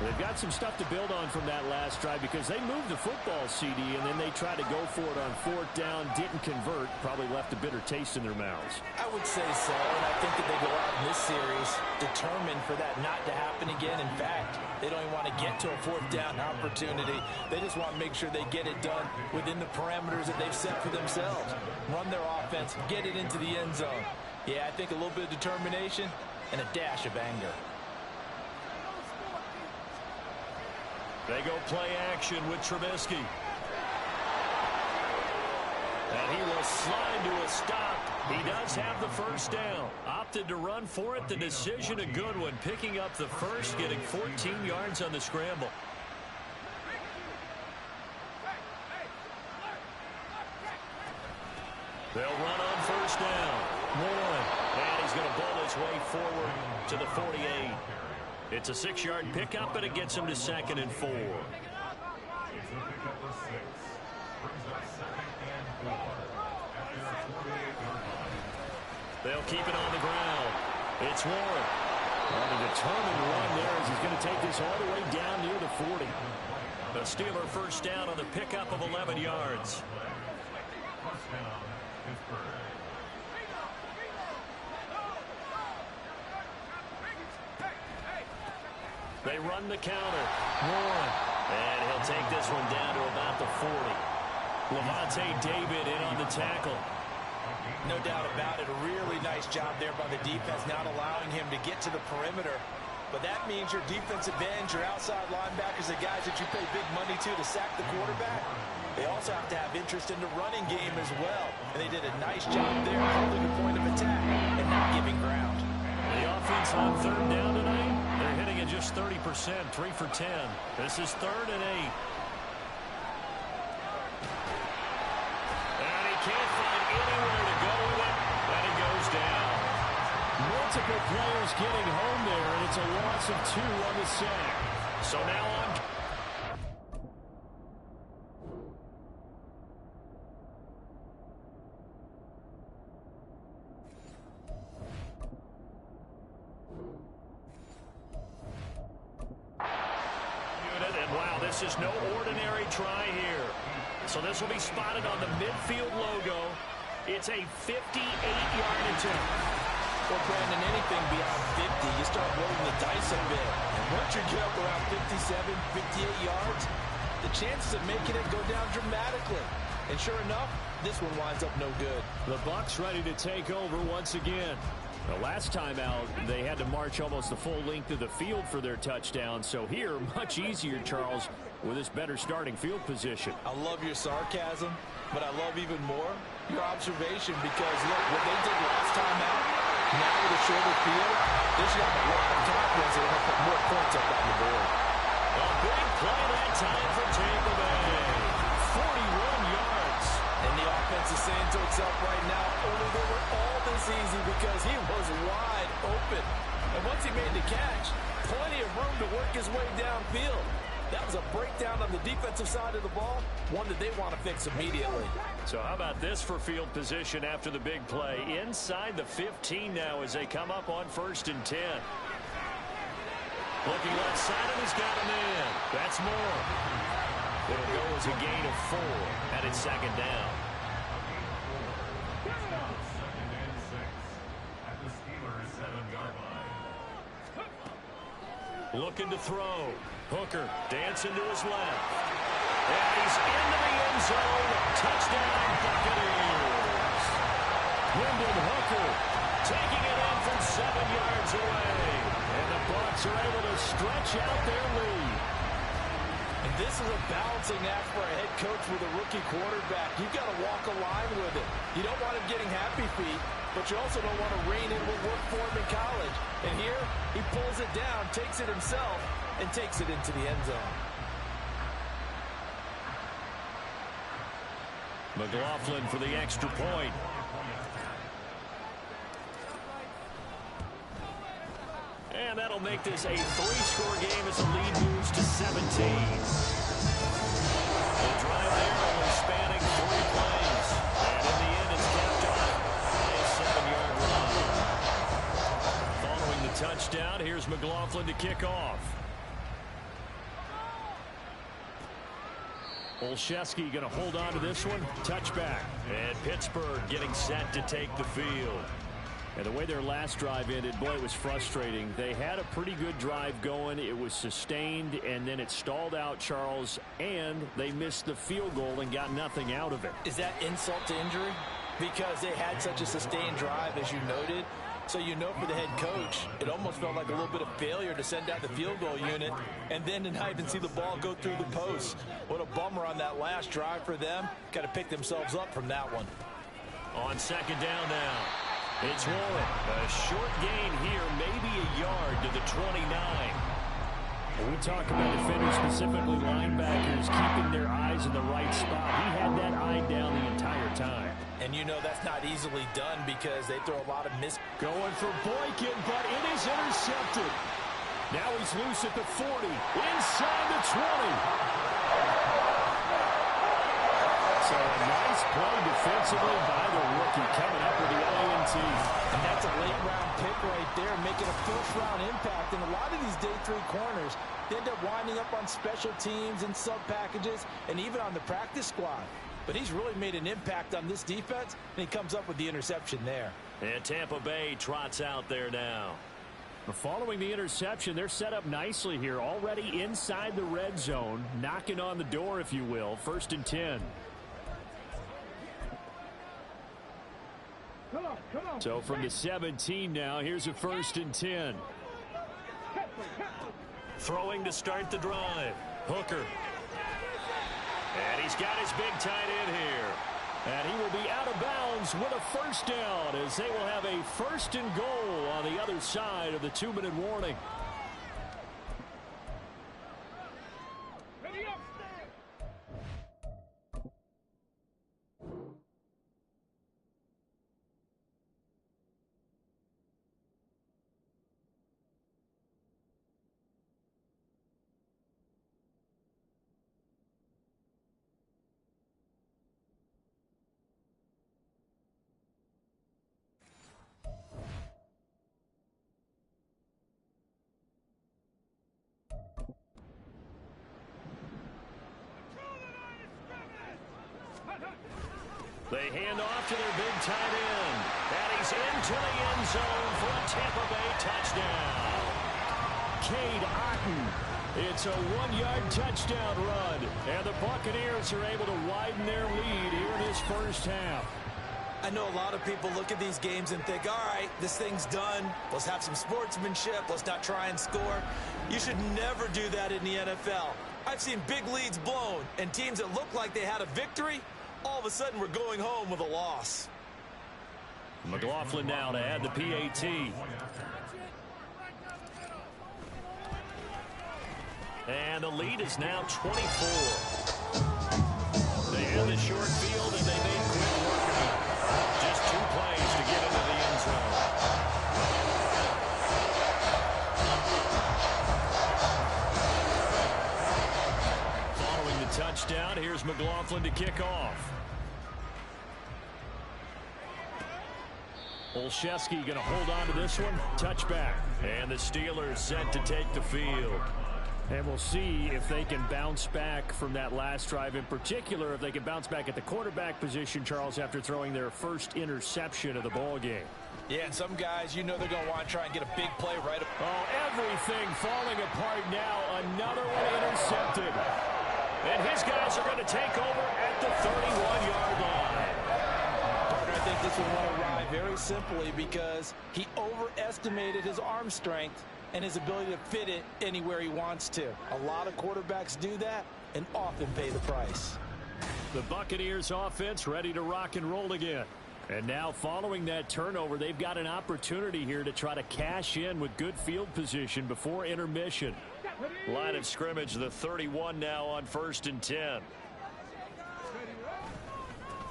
S2: They've got some stuff to build on from that last drive because they moved the football, CD, and then they tried to go for it on 4th down, didn't convert, probably left a bitter taste in their mouths.
S4: I would say so, and I think that they go out in this series determined for that not to happen again. In fact, they don't even want to get to a 4th down opportunity. They just want to make sure they get it done within the parameters that they've set for themselves. Run their offense, get it into the end zone. Yeah, I think a little bit of determination and a dash of anger.
S2: They go play action with Trubisky. And he will slide to a stop. He does have the first down. Opted to run for it. The decision a good one. Picking up the first, getting 14 yards on the scramble. They'll run on first down. Warren. And he's going to bowl his way forward to the 48. It's a 6-yard pickup, and it gets him to 2nd and 4. They'll keep it on the ground. It's Warren. On a determined run there as he's going to take this all the way down near the 40. The Steeler first down on the pickup of 11 yards. They run the counter. Warren. And he'll take this one down to about the 40. Levante David in on the tackle.
S3: No doubt about it. A really nice job there by the defense, not allowing him to get to the perimeter. But that means your defensive ends, your outside linebackers, the guys that you pay big money to sack the quarterback, they also have to have interest in the running game as well. And they did a nice job there holding the point of attack and not giving ground.
S2: The offense on third down tonight, they're hitting at just 30%, 3 for 10. This is 3rd and 8. And he can't find anywhere to go with it, and he goes down. Multiple players getting home there, and it's a loss of 2 on the sack. So now on. And wow, this is no ordinary try here. So this will be spotted on the midfield logo. It's a 58-yard attempt.
S3: Well, Brandon, anything beyond 50, you start rolling the dice a bit. And once you get up around 57, 58 yards, the chances of making it go down dramatically. And sure enough, this one winds up no good.
S2: The Bucs ready to take over once again. The last time out, they had to march almost the full length of the field for their touchdown. So here, much easier, Charles, with this better starting field position.
S3: I love your sarcasm, but I love even more your observation because, look, what they did last time out, now with a shorter field, they should have a lot of confidence and put more points up on the board.
S2: A big play that time for Tampa Bay. 41 yards.
S3: And the offense is saying to itself right now, only they were all this easy because he was wide open. And once he made the catch, plenty of room to work his way downfield. That was a breakdown on the defensive side of the ball, one that they want to fix immediately.
S2: So how about this for field position after the big play? Inside the 15 now as they come up on 1st and 10. Looking left side, and he's got him in. That's more. It'll go as a gain of 4, and it's 2nd down. Looking to throw. Hooker dancing to his left. And he's into the end zone. Touchdown, Buccaneers. Hendon Hooker taking it in from 7 yards away. And the Bucs are able to stretch out their lead.
S3: And this is a balancing act for a head coach with a rookie quarterback. You've got to walk a line with it. You don't want him getting happy feet, but you also don't want to rein in what worked for him in college. And here, he pulls it down, takes it himself, and takes it into the end zone.
S2: McLaughlin for the extra point. And that'll make this a 3-score game as the lead moves to 17. The drive there only spanning 3 plays. And in the end, it's capped off by a 7-yard run. Following the touchdown, here's McLaughlin to kick off. Olszewski going to hold on to this one. Touchback. And Pittsburgh getting set to take the field. And the way their last drive ended, boy, it was frustrating. They had a pretty good drive going. It was sustained, and then it stalled out, Charles, and they missed the field goal and got nothing out of it.
S3: Is that insult to injury? Because they had such a sustained drive, as you noted. So you know for the head coach, it almost felt like a little bit of failure to send out the field goal unit and then to not even see the ball go through the post. What a bummer on that last drive for them. Got to pick themselves up from that one.
S2: On 2nd down now, it's Warren. A short gain here, maybe a yard to the 29. When we talk about defenders, specifically linebackers, keeping their eyes in the right spot. He had that eye down the entire time.
S3: And you know that's not easily done because they throw a lot of miss.
S2: Going for Boykin, but it is intercepted. Now he's loose at the 40, inside the 20. So a nice play defensively by the rookie coming up with the INT.
S3: And that's a late-round pick right there, making a first-round impact. And a lot of these day 3 corners, they end up winding up on special teams and sub-packages and even on the practice squad. But he's really made an impact on this defense, and he comes up with the interception there.
S2: And Tampa Bay trots out there now. Following the interception, they're set up nicely here, already inside the red zone, knocking on the door, if you will. 1st and 10. So from the 17 now, here's a 1st and 10. Throwing to start the drive. Hooker. And he's got his big tight end here. And he will be out of bounds with a 1st down as they will have a 1st and goal on the other side of the 2-minute warning. They hand off to their big tight end. And he's into the end zone for a Tampa Bay touchdown. Cade Otton. It's a 1-yard touchdown run. And the Buccaneers are able to widen their lead here in this first half.
S3: I know a lot of people look at these games and think, all right, this thing's done. Let's have some sportsmanship. Let's not try and score. You should never do that in the NFL. I've seen big leads blown and teams that look like they had a victory, all of a sudden we're going home with a loss.
S2: McLaughlin now to add the PAT. And the lead is now 24. They had the short field and they made quick work of it. Just 2 plays to get into the end zone. Following the touchdown, here's McLaughlin to kick off. Olszewski going to hold on to this one. Touchback. And the Steelers set to take the field. And we'll see if they can bounce back from that last drive. In particular, if they can bounce back at the quarterback position, Charles, after throwing their first interception of the ball game.
S4: Yeah, and some guys, you know they're going to want to try and get a big play right.
S2: Oh, everything falling apart now. Another one intercepted. And his guys are going to take over at the 31-yard line.
S4: Partner, I think this one went awry very simply because he overestimated his arm strength and his ability to fit it anywhere he wants to. A lot of quarterbacks do that and often pay the price.
S2: The Buccaneers offense ready to rock and roll again. And now following that turnover, they've got an opportunity here to try to cash in with good field position before intermission. Line of scrimmage, the 31 now on 1st and 10.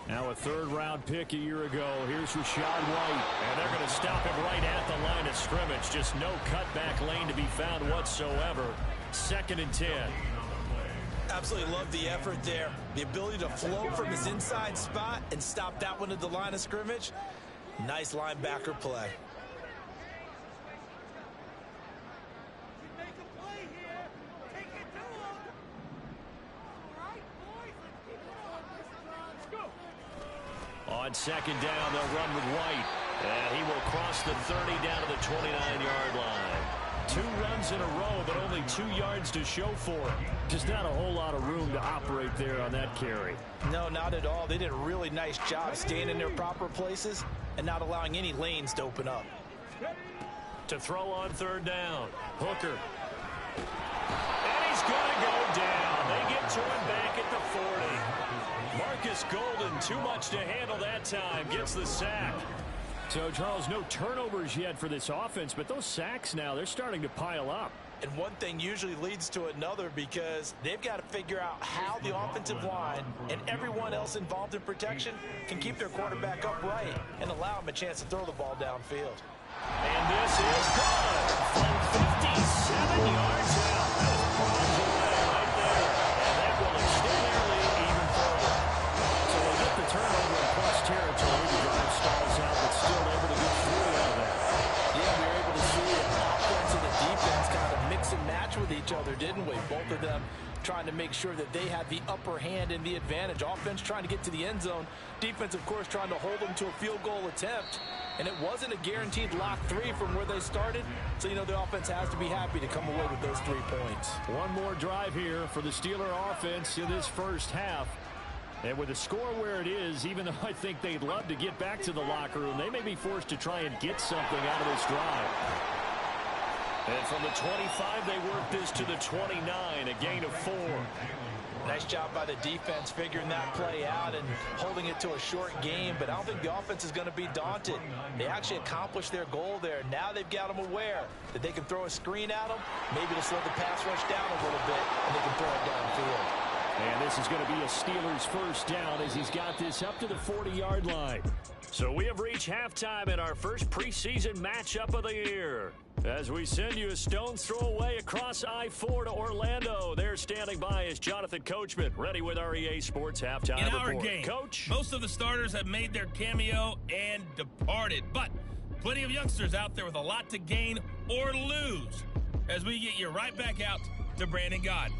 S2: Now a 3rd-round pick a year ago. Here's Rachaad White. And they're going to stop him right at the line of scrimmage. Just no cutback lane to be found whatsoever. 2nd and 10.
S3: Absolutely love the effort there. The ability to flow from his inside spot and stop that one at the line of scrimmage. Nice linebacker play.
S2: On 2nd down, they'll run with White. And he will cross the 30 down to the 29-yard line. 2 runs in a row, but only 2 yards to show for it. Just not a whole lot of room to operate there on that carry.
S4: No, not at all. They did a really nice job staying in their proper places and not allowing any lanes to open up.
S2: To throw on 3rd down, Hooker. And he's going to go down. They get to him back at the 40. Marcus Golden, too much to handle that time, gets the sack. So, Charles, no turnovers yet for this offense, but those sacks now, they're starting to pile up.
S3: And one thing usually leads to another because they've got to figure out how the offensive line and everyone else involved in protection can keep their quarterback upright and allow him a chance to throw the ball downfield.
S2: And this is good from 57 yards out. That was bombs away right there. And that will extend their lead even further. So they get the turnover in plus territory. The drive stalls out, but still able to get through out of that.
S4: Yeah, we were able to see the offense and the defense kind of mix and match with each other, didn't we? Both of them trying trying to make sure that they have the upper hand and the advantage. Offense trying to get to the end zone. Defense, of course, trying to hold them to a field goal attempt. And it wasn't a guaranteed lock 3 from where they started. So, you know, the offense has to be happy to come away with those 3 points.
S2: One more drive here for the Steeler offense in this first half. And with the score where it is, even though I think they'd love to get back to the locker room, they may be forced to try and get something out of this drive. And from the 25, they work this to the 29, a gain of 4.
S4: Nice job by the defense figuring that play out and holding it to a short game, but I don't think the offense is going to be daunted. They actually accomplished their goal there. Now they've got them aware that they can throw a screen at them, maybe to slow the pass rush down a little bit, and they can throw it downfield.
S2: And this is going to be a Steelers first down as he's got this up to the 40-yard line. So we have reached halftime in our first preseason matchup of the year. As we send you a stone's throw away across I-4 to Orlando. There standing by is Jonathan Coachman, ready with our EA Sports Halftime
S1: In
S2: Report.
S1: our game,
S2: Coach,
S1: most of the starters have made their cameo and departed, but plenty of youngsters out there with a lot to gain or lose as we get you right back out to Brandon God.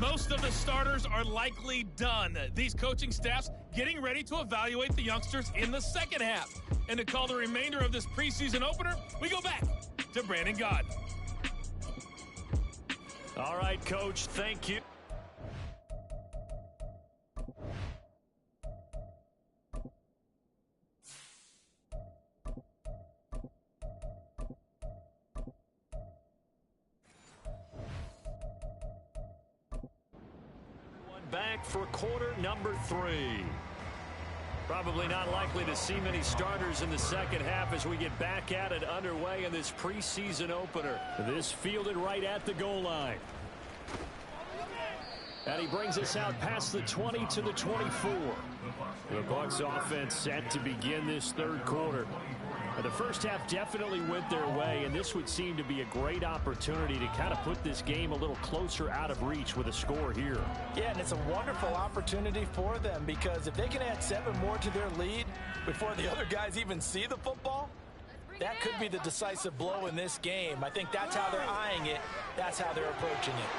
S1: Most of the starters are likely done. These coaching staffs getting ready to evaluate the youngsters in the second half. And to call the remainder of this preseason opener, we go back to Brandon God.
S2: all right, Coach, thank you. Back for quarter number 3. Probably not likely to see many starters in the second half as we get back at it underway in this preseason opener. This fielded right at the goal line. And he brings us out past the 20 to the 24. The Bucs offense set to begin this third quarter. The first half definitely went their way, and this would seem to be a great opportunity to kind of put this game a little closer out of reach with a score here.
S4: Yeah, and it's a wonderful opportunity for them because if they can add 7 more to their lead before the other guys even see the football, that could be the decisive blow in this game. I think that's how they're eyeing it. That's how they're approaching it.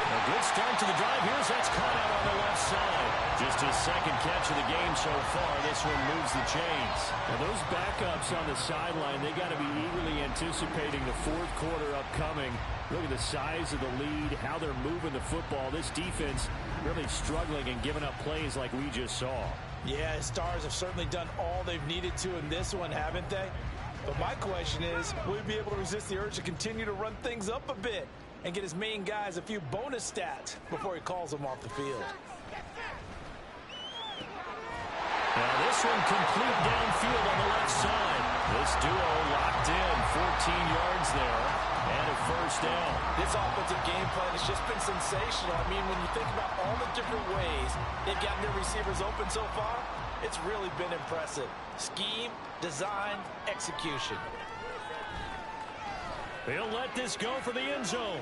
S2: A good start to the drive here as that's caught out on the left side. Just his second catch of the game so far. This one moves the chains. Now those backups on the sideline, they got to be eagerly anticipating the fourth quarter upcoming. Look at the size of the lead, how they're moving the football. This defense really struggling and giving up plays like we just saw.
S4: Yeah, Stars have certainly done all they've needed to in this one, haven't they? But my question is, will he be able to resist the urge to continue to run things up a bit and get his main guys a few bonus stats before he calls them off the field?
S2: Now this one complete downfield on the left side. This duo locked in, 14 yards there, and a first down.
S4: This offensive game plan has just been sensational. I mean, when you think about all the different ways they've gotten their receivers open so far, it's really been impressive. Scheme, design, execution.
S2: He'll let this go for the end zone.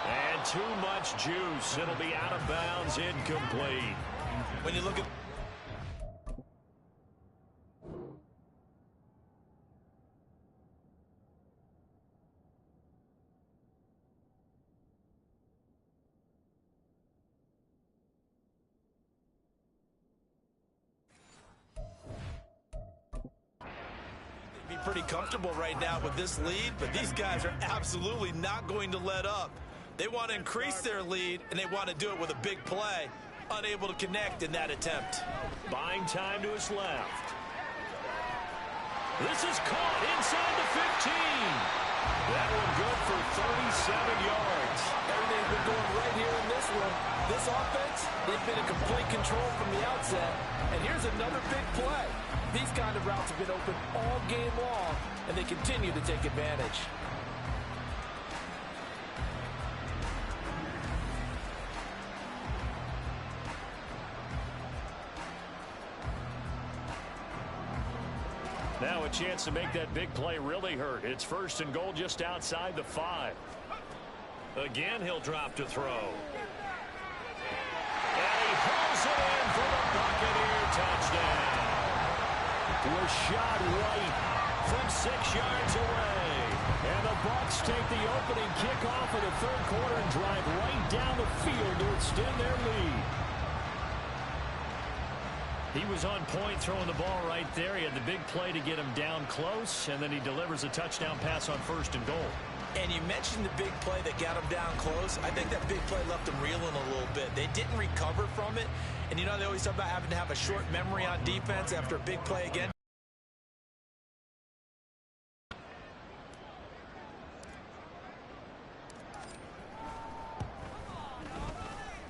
S2: And too much juice. It'll be out of bounds, incomplete.
S4: When you look at pretty comfortable right now with this lead, but these guys are absolutely not going to let up. They want to increase their lead, and they want to do it with a big play. Unable to connect in that attempt.
S2: Buying time to his left. This is caught inside the 15. That one good for 37 yards.
S4: Everything's been going right here in this one. This offense, they've been in complete control from the outset. And here's another big play. These kind of routes have been open all game long, and they continue to take advantage.
S2: Now a chance to make that big play really hurt. It's first and goal just outside the 5. Again, he'll drop to throw. And he pulls it in for the Buccaneer touchdown. Was shot right from 6 yards away. And the Bucs take the opening kickoff of the third quarter and drive right down the field to extend their lead. He was on point throwing the ball right there. He had the big play to get him down close, and then he delivers a touchdown pass on 1st and goal.
S3: And you mentioned the big play that got him down close. I think that big play left him reeling a little bit. They didn't recover from it. And, you know, they always talk about having to have a short memory on defense after a big play again.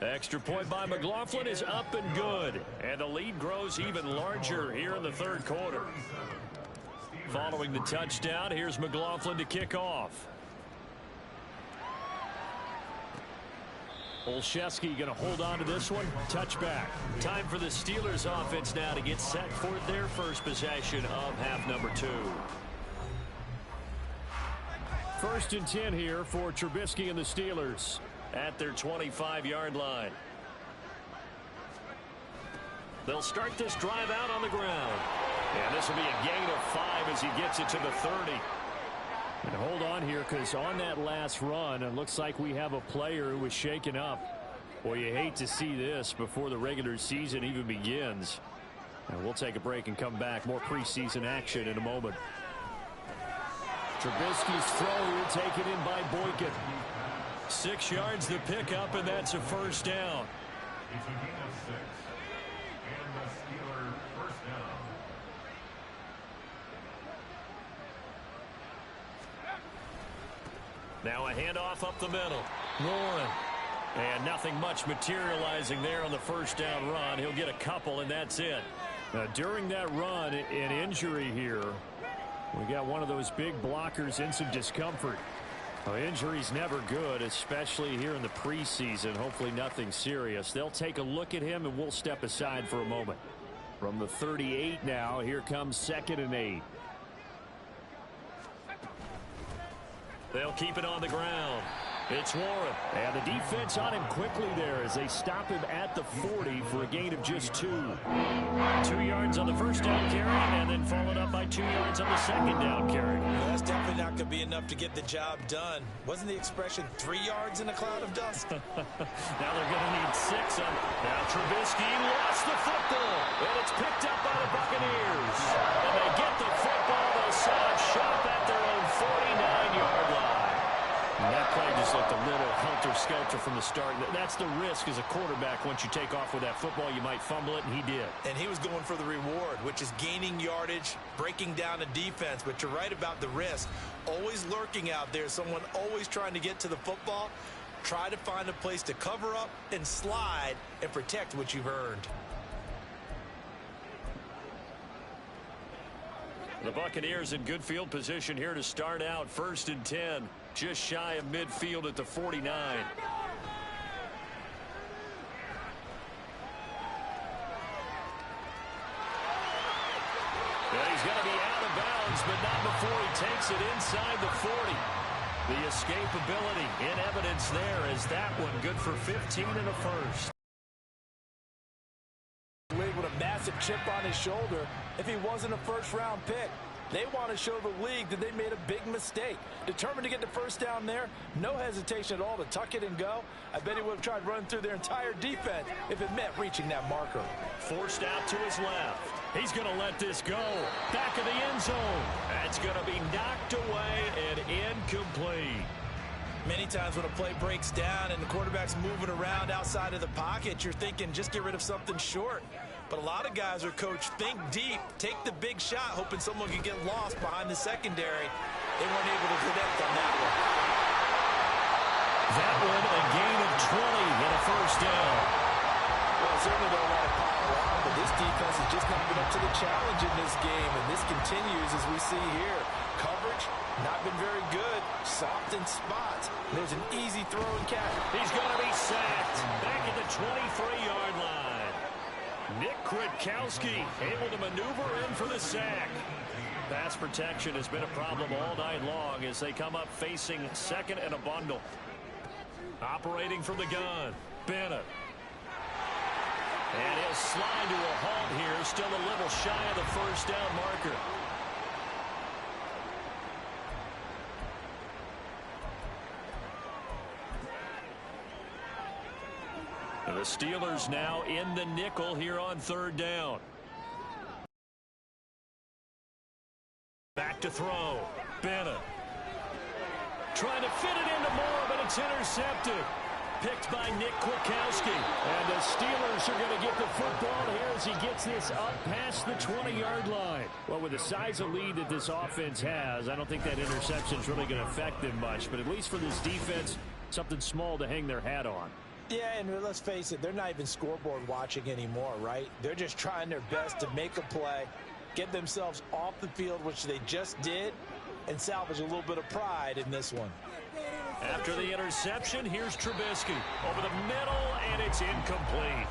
S2: Extra point by McLaughlin is up and good. And the lead grows even larger here in the third quarter. Following the touchdown, here's McLaughlin to kick off. Olszewski going to hold on to this one. Touchback. Time for the Steelers offense now to get set for their first possession of half number 2. 1st and 10 here for Trubisky and the Steelers at their 25-yard line. They'll start this drive out on the ground. And this will be a gain of 5 as he gets it to the 30. And hold on here, because on that last run, it looks like we have a player who was shaken up. Boy, you hate to see this before the regular season even begins. And we'll take a break and come back. More preseason action in a moment. Trubisky's throw here taken in by Boykin. 6 yards the pickup, and that's a 1st down.
S5: It's a gain of 6. And the Steeler 1st down.
S2: Now a handoff up the middle. Warren. And nothing much materializing there on the 1st down run. He'll get a couple, and that's it. Now, during that run, an injury here. We got one of those big blockers in some discomfort. Injury's never good, especially here in the preseason. Hopefully nothing serious. They'll take a look at him, and we'll step aside for a moment. From the 38 now, here comes 2nd and 8. They'll keep it on the ground. It's Warren. And the defense on him quickly there as they stop him at the 40 for a gain of just 2. 2 yards on the 1st down carry, and then followed up by 2 yards on the 2nd down carry.
S3: Well, that's definitely not going to be enough to get the job done. Wasn't the expression 3 yards in a cloud of dust?
S2: Now they're going to need 6 on it. Now Trubisky lost the football, and it's picked up by the Buccaneers. And they get the football. They'll set up shop at their own 49-yard line. And that play just looked a little helter-skelter from the start. That's the risk as a quarterback. Once you take off with that football, you might fumble it, and he did.
S3: And he was going for the reward, which is gaining yardage, breaking down a defense. But you're right about the risk. Always lurking out there, someone always trying to get to the football. Try to find a place to cover up and slide and protect what you've earned.
S2: The Buccaneers in good field position here to start out. 1st and 10. Just shy of midfield at the 49. And he's going to be out of bounds, but not before he takes it inside the 40. The escapability in evidence there is that one good for 15 and a 1st.
S4: With a massive chip on his shoulder if he wasn't a 1st-round pick. They want to show the league that they made a big mistake. Determined to get the 1st down there. No hesitation at all to tuck it and go. I bet he would have tried running through their entire defense if it meant reaching that marker.
S2: Forced out to his left. He's going to let this go. Back of the end zone. That's going to be knocked away and incomplete.
S3: Many times when a play breaks down and the quarterback's moving around outside of the pocket, you're thinking just get rid of something short. But a lot of guys are coached, think deep, take the big shot, hoping someone can get lost behind the secondary. They weren't able to connect on that one.
S2: That one, a gain of 20 and a 1st down.
S4: Well, certainly don't want to pile on, but this defense has just not been up to the challenge in this game, and this continues as we see here. Coverage, not been very good. Soft in spots. There's an easy throw and catch.
S2: He's going to be sacked back at the 23-yard line. Nick Kwiatkowski able to maneuver in for the sack. Pass protection has been a problem all night long as they come up facing 2nd and a bundle. Operating from the gun, Bennett. And he'll slide to a halt here, still a little shy of the 1st down marker. And the Steelers now in the nickel here on 3rd down. Back to throw. Bennett. Trying to fit it into Moore, but it's intercepted. Picked by Nick Kwiatkowski. And the Steelers are going to get the football here as he gets this up past the 20-yard line. Well, with the size of lead that this offense has, I don't think that interception is really going to affect them much. But at least for this defense, something small to hang their hat on.
S3: Yeah, and let's face it, they're not even scoreboard watching anymore, right? They're just trying their best to make a play, get themselves off the field, which they just did, and salvage a little bit of pride in this one.
S2: After the interception, here's Trubisky over the middle, and it's incomplete.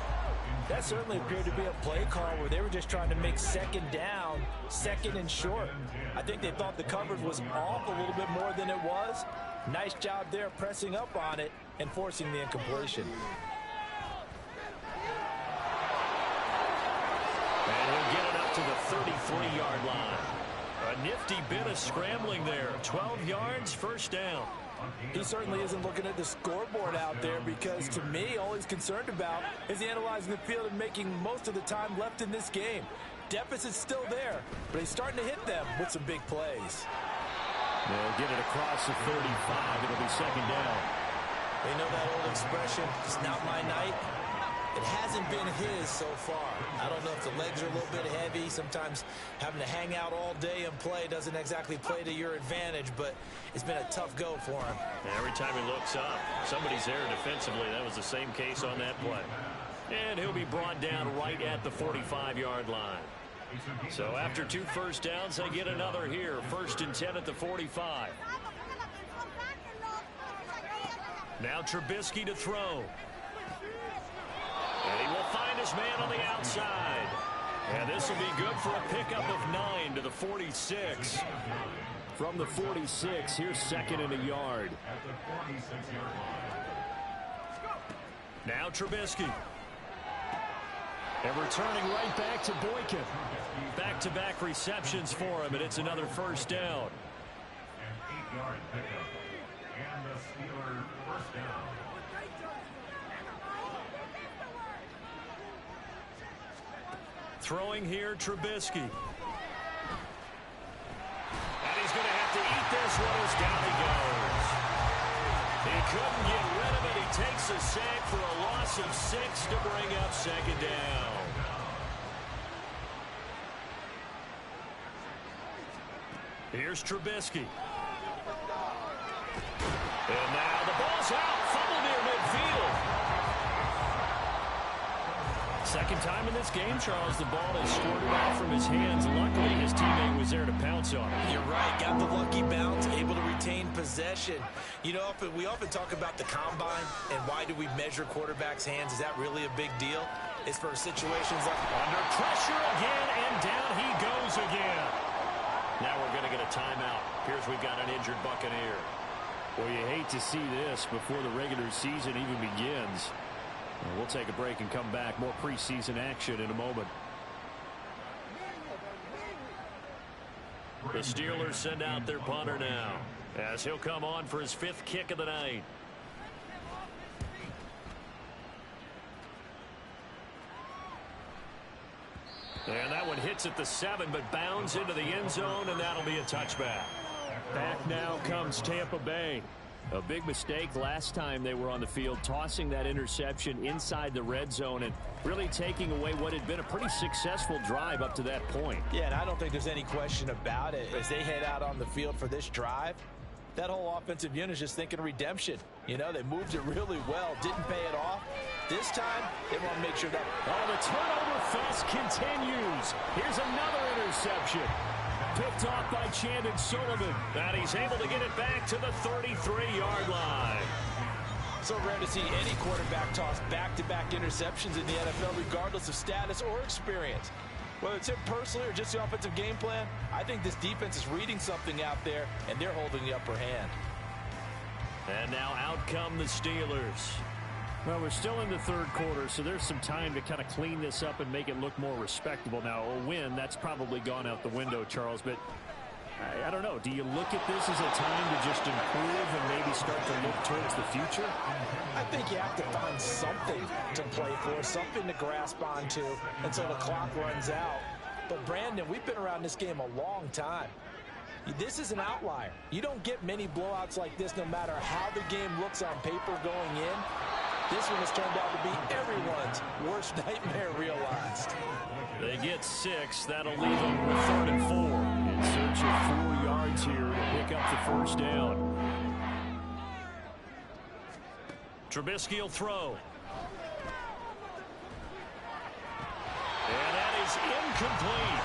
S3: That certainly appeared to be a play call where they were just trying to make 2nd down, 2nd and short. I think they thought the coverage was off a little bit more than it was. Nice job there pressing up on it and forcing the incompletion.
S2: And he'll get it up to the 33-yard line. A nifty bit of scrambling there. 12 yards, 1st down.
S4: He certainly isn't looking at the scoreboard out there because, to me, all he's concerned about is analyzing the field and making most of the time left in this game. Deficit's still there, but he's starting to hit them with some big plays.
S2: They'll get it across the 35. It'll be 2nd down.
S3: They know that old expression, it's not my night. It hasn't been his so far. I don't know if the legs are a little bit heavy. Sometimes having to hang out all day and play doesn't exactly play to your advantage, but it's been a tough go for him.
S2: Every time he looks up, somebody's there defensively. That was the same case on that play. And he'll be brought down right at the 45-yard line. So after 2 first downs, they get another here. 1st and 10 at the 45. Now Trubisky to throw. And he will find his man on the outside. And this will be good for a pickup of 9 to the 46. From the 46, here's 2nd and a yard. Now Trubisky. And returning right back to Boykin. Back-to-back receptions for him, and it's another 1st down.
S5: An 8-yard pickup. And the Steelers 1st down.
S2: Throwing here, Trubisky. And he's going to have to eat this one as down he goes. He couldn't get rid of it. He takes a sack for a loss of 6 to bring up 2nd down. Here's Trubisky. And now the ball's out. Fumble near midfield. 2nd time in this game, Charles, the ball has squirted off from his hands. Luckily, his teammate was there to pounce on it.
S3: You're right. Got the lucky bounce, able to retain possession. You know, we often talk about the combine and why do we measure quarterbacks' hands. Is that really a big deal? It's for situations like
S2: under pressure again, and down he goes again. Now we're going to get a timeout. Appears we've got an injured Buccaneer. Well, you hate to see this before the regular season even begins. We'll take a break and come back. More preseason action in a moment. The Steelers send out their punter now, as he'll come on for his 5th kick of the night. And that one hits at the 7, but bounds into the end zone, and that'll be a touchback. Back now comes Tampa Bay. A big mistake last time they were on the field, tossing that interception inside the red zone and really taking away what had been a pretty successful drive up to that point.
S3: Yeah, and I don't think there's any question about it. As they head out on the field for this drive, that whole offensive unit is just thinking redemption. You know, they moved it really well, didn't pay it off. This time, they want to make sure that...
S2: Oh, the turnover fest continues. Here's another interception. Picked off by Chandon Sullivan. And he's able to get it back to the 33-yard line.
S4: So rare to see any quarterback toss back-to-back interceptions in the NFL, regardless of status or experience. Whether it's him personally or just the offensive game plan, I think this defense is reading something out there, and they're holding the upper hand.
S2: And now out come the Steelers. Well, we're still in the 3rd quarter, so there's some time to kind of clean this up and make it look more respectable. Now, a win, that's probably gone out the window, Charles, but I don't know. Do you look at this as a time to just improve and maybe start to look towards the future?
S4: I think you have to find something to play for, something to grasp onto until the clock runs out. But, Brandon, we've been around this game a long time. This is an outlier. You don't get many blowouts like this no matter how the game looks on paper going in. This one has turned out to be everyone's worst nightmare realized.
S2: They get 6. That'll leave them with 3rd and 4. In search of 4 yards here to pick up the first down. Trubisky will throw. And that is incomplete.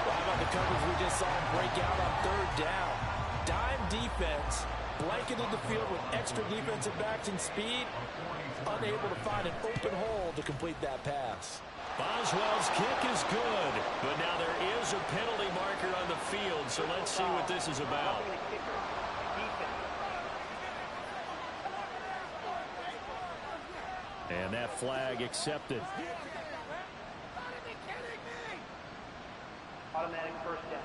S4: Well, how about the coverage we just saw break out on 3rd down? Dime defense, blanketed the field with extra defensive backs and speed, unable to find an open hole to complete that pass.
S2: Boswell's kick is good, but now there is a penalty marker on the field, so let's see what this is about. And that flag accepted.
S6: Automatic first down.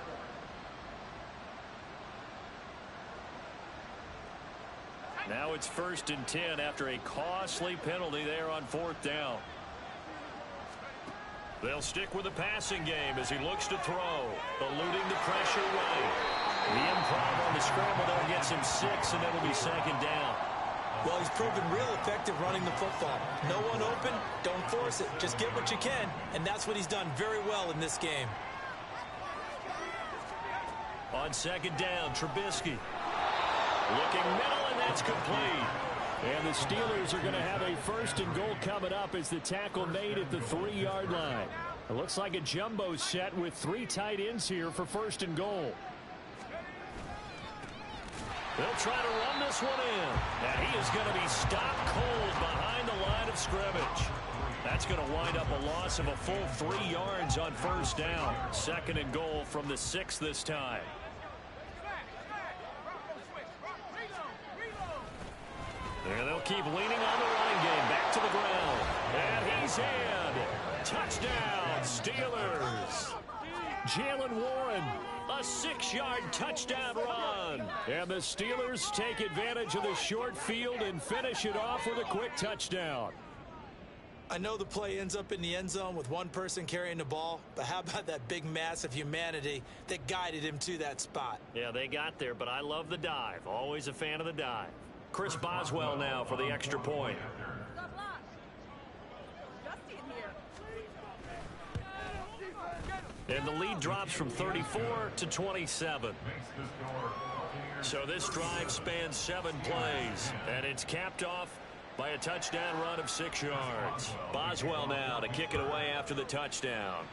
S2: Now it's 1st and 10 after a costly penalty there on 4th down. They'll stick with the passing game as he looks to throw, eluding the pressure right. The improv on the scramble there gets him 6, and it'll be 2nd down.
S3: Well, he's proven real effective running the football. No one open, don't force it. Just get what you can, and that's what he's done very well in this game.
S2: On 2nd down, Trubisky. Looking middle, and that's complete. And the Steelers are going to have a 1st and goal coming up as the tackle made at the 3-yard line. It looks like a jumbo set with 3 tight ends here for 1st and goal. They'll try to run this one in. And he is going to be stopped cold behind the line of scrimmage. That's going to wind up a loss of a full 3 yards on 1st down. 2nd and goal from the 6 this time. And they'll keep leaning on the running game. Back to the ground. And he's in. Touchdown, Steelers. Jalen Warren, a 6-yard touchdown run. And the Steelers take advantage of the short field and finish it off with a quick touchdown.
S3: I know the play ends up in the end zone with one person carrying the ball, but how about that big mass of humanity that guided him to that spot?
S2: Yeah, they got there, but I love the dive. Always a fan of the dive. Chris Boswell now for the extra point. And the lead drops from 34 to 27. So this drive spans 7 plays, and it's capped off by a touchdown run of 6 yards. Boswell now to kick it away after the touchdown.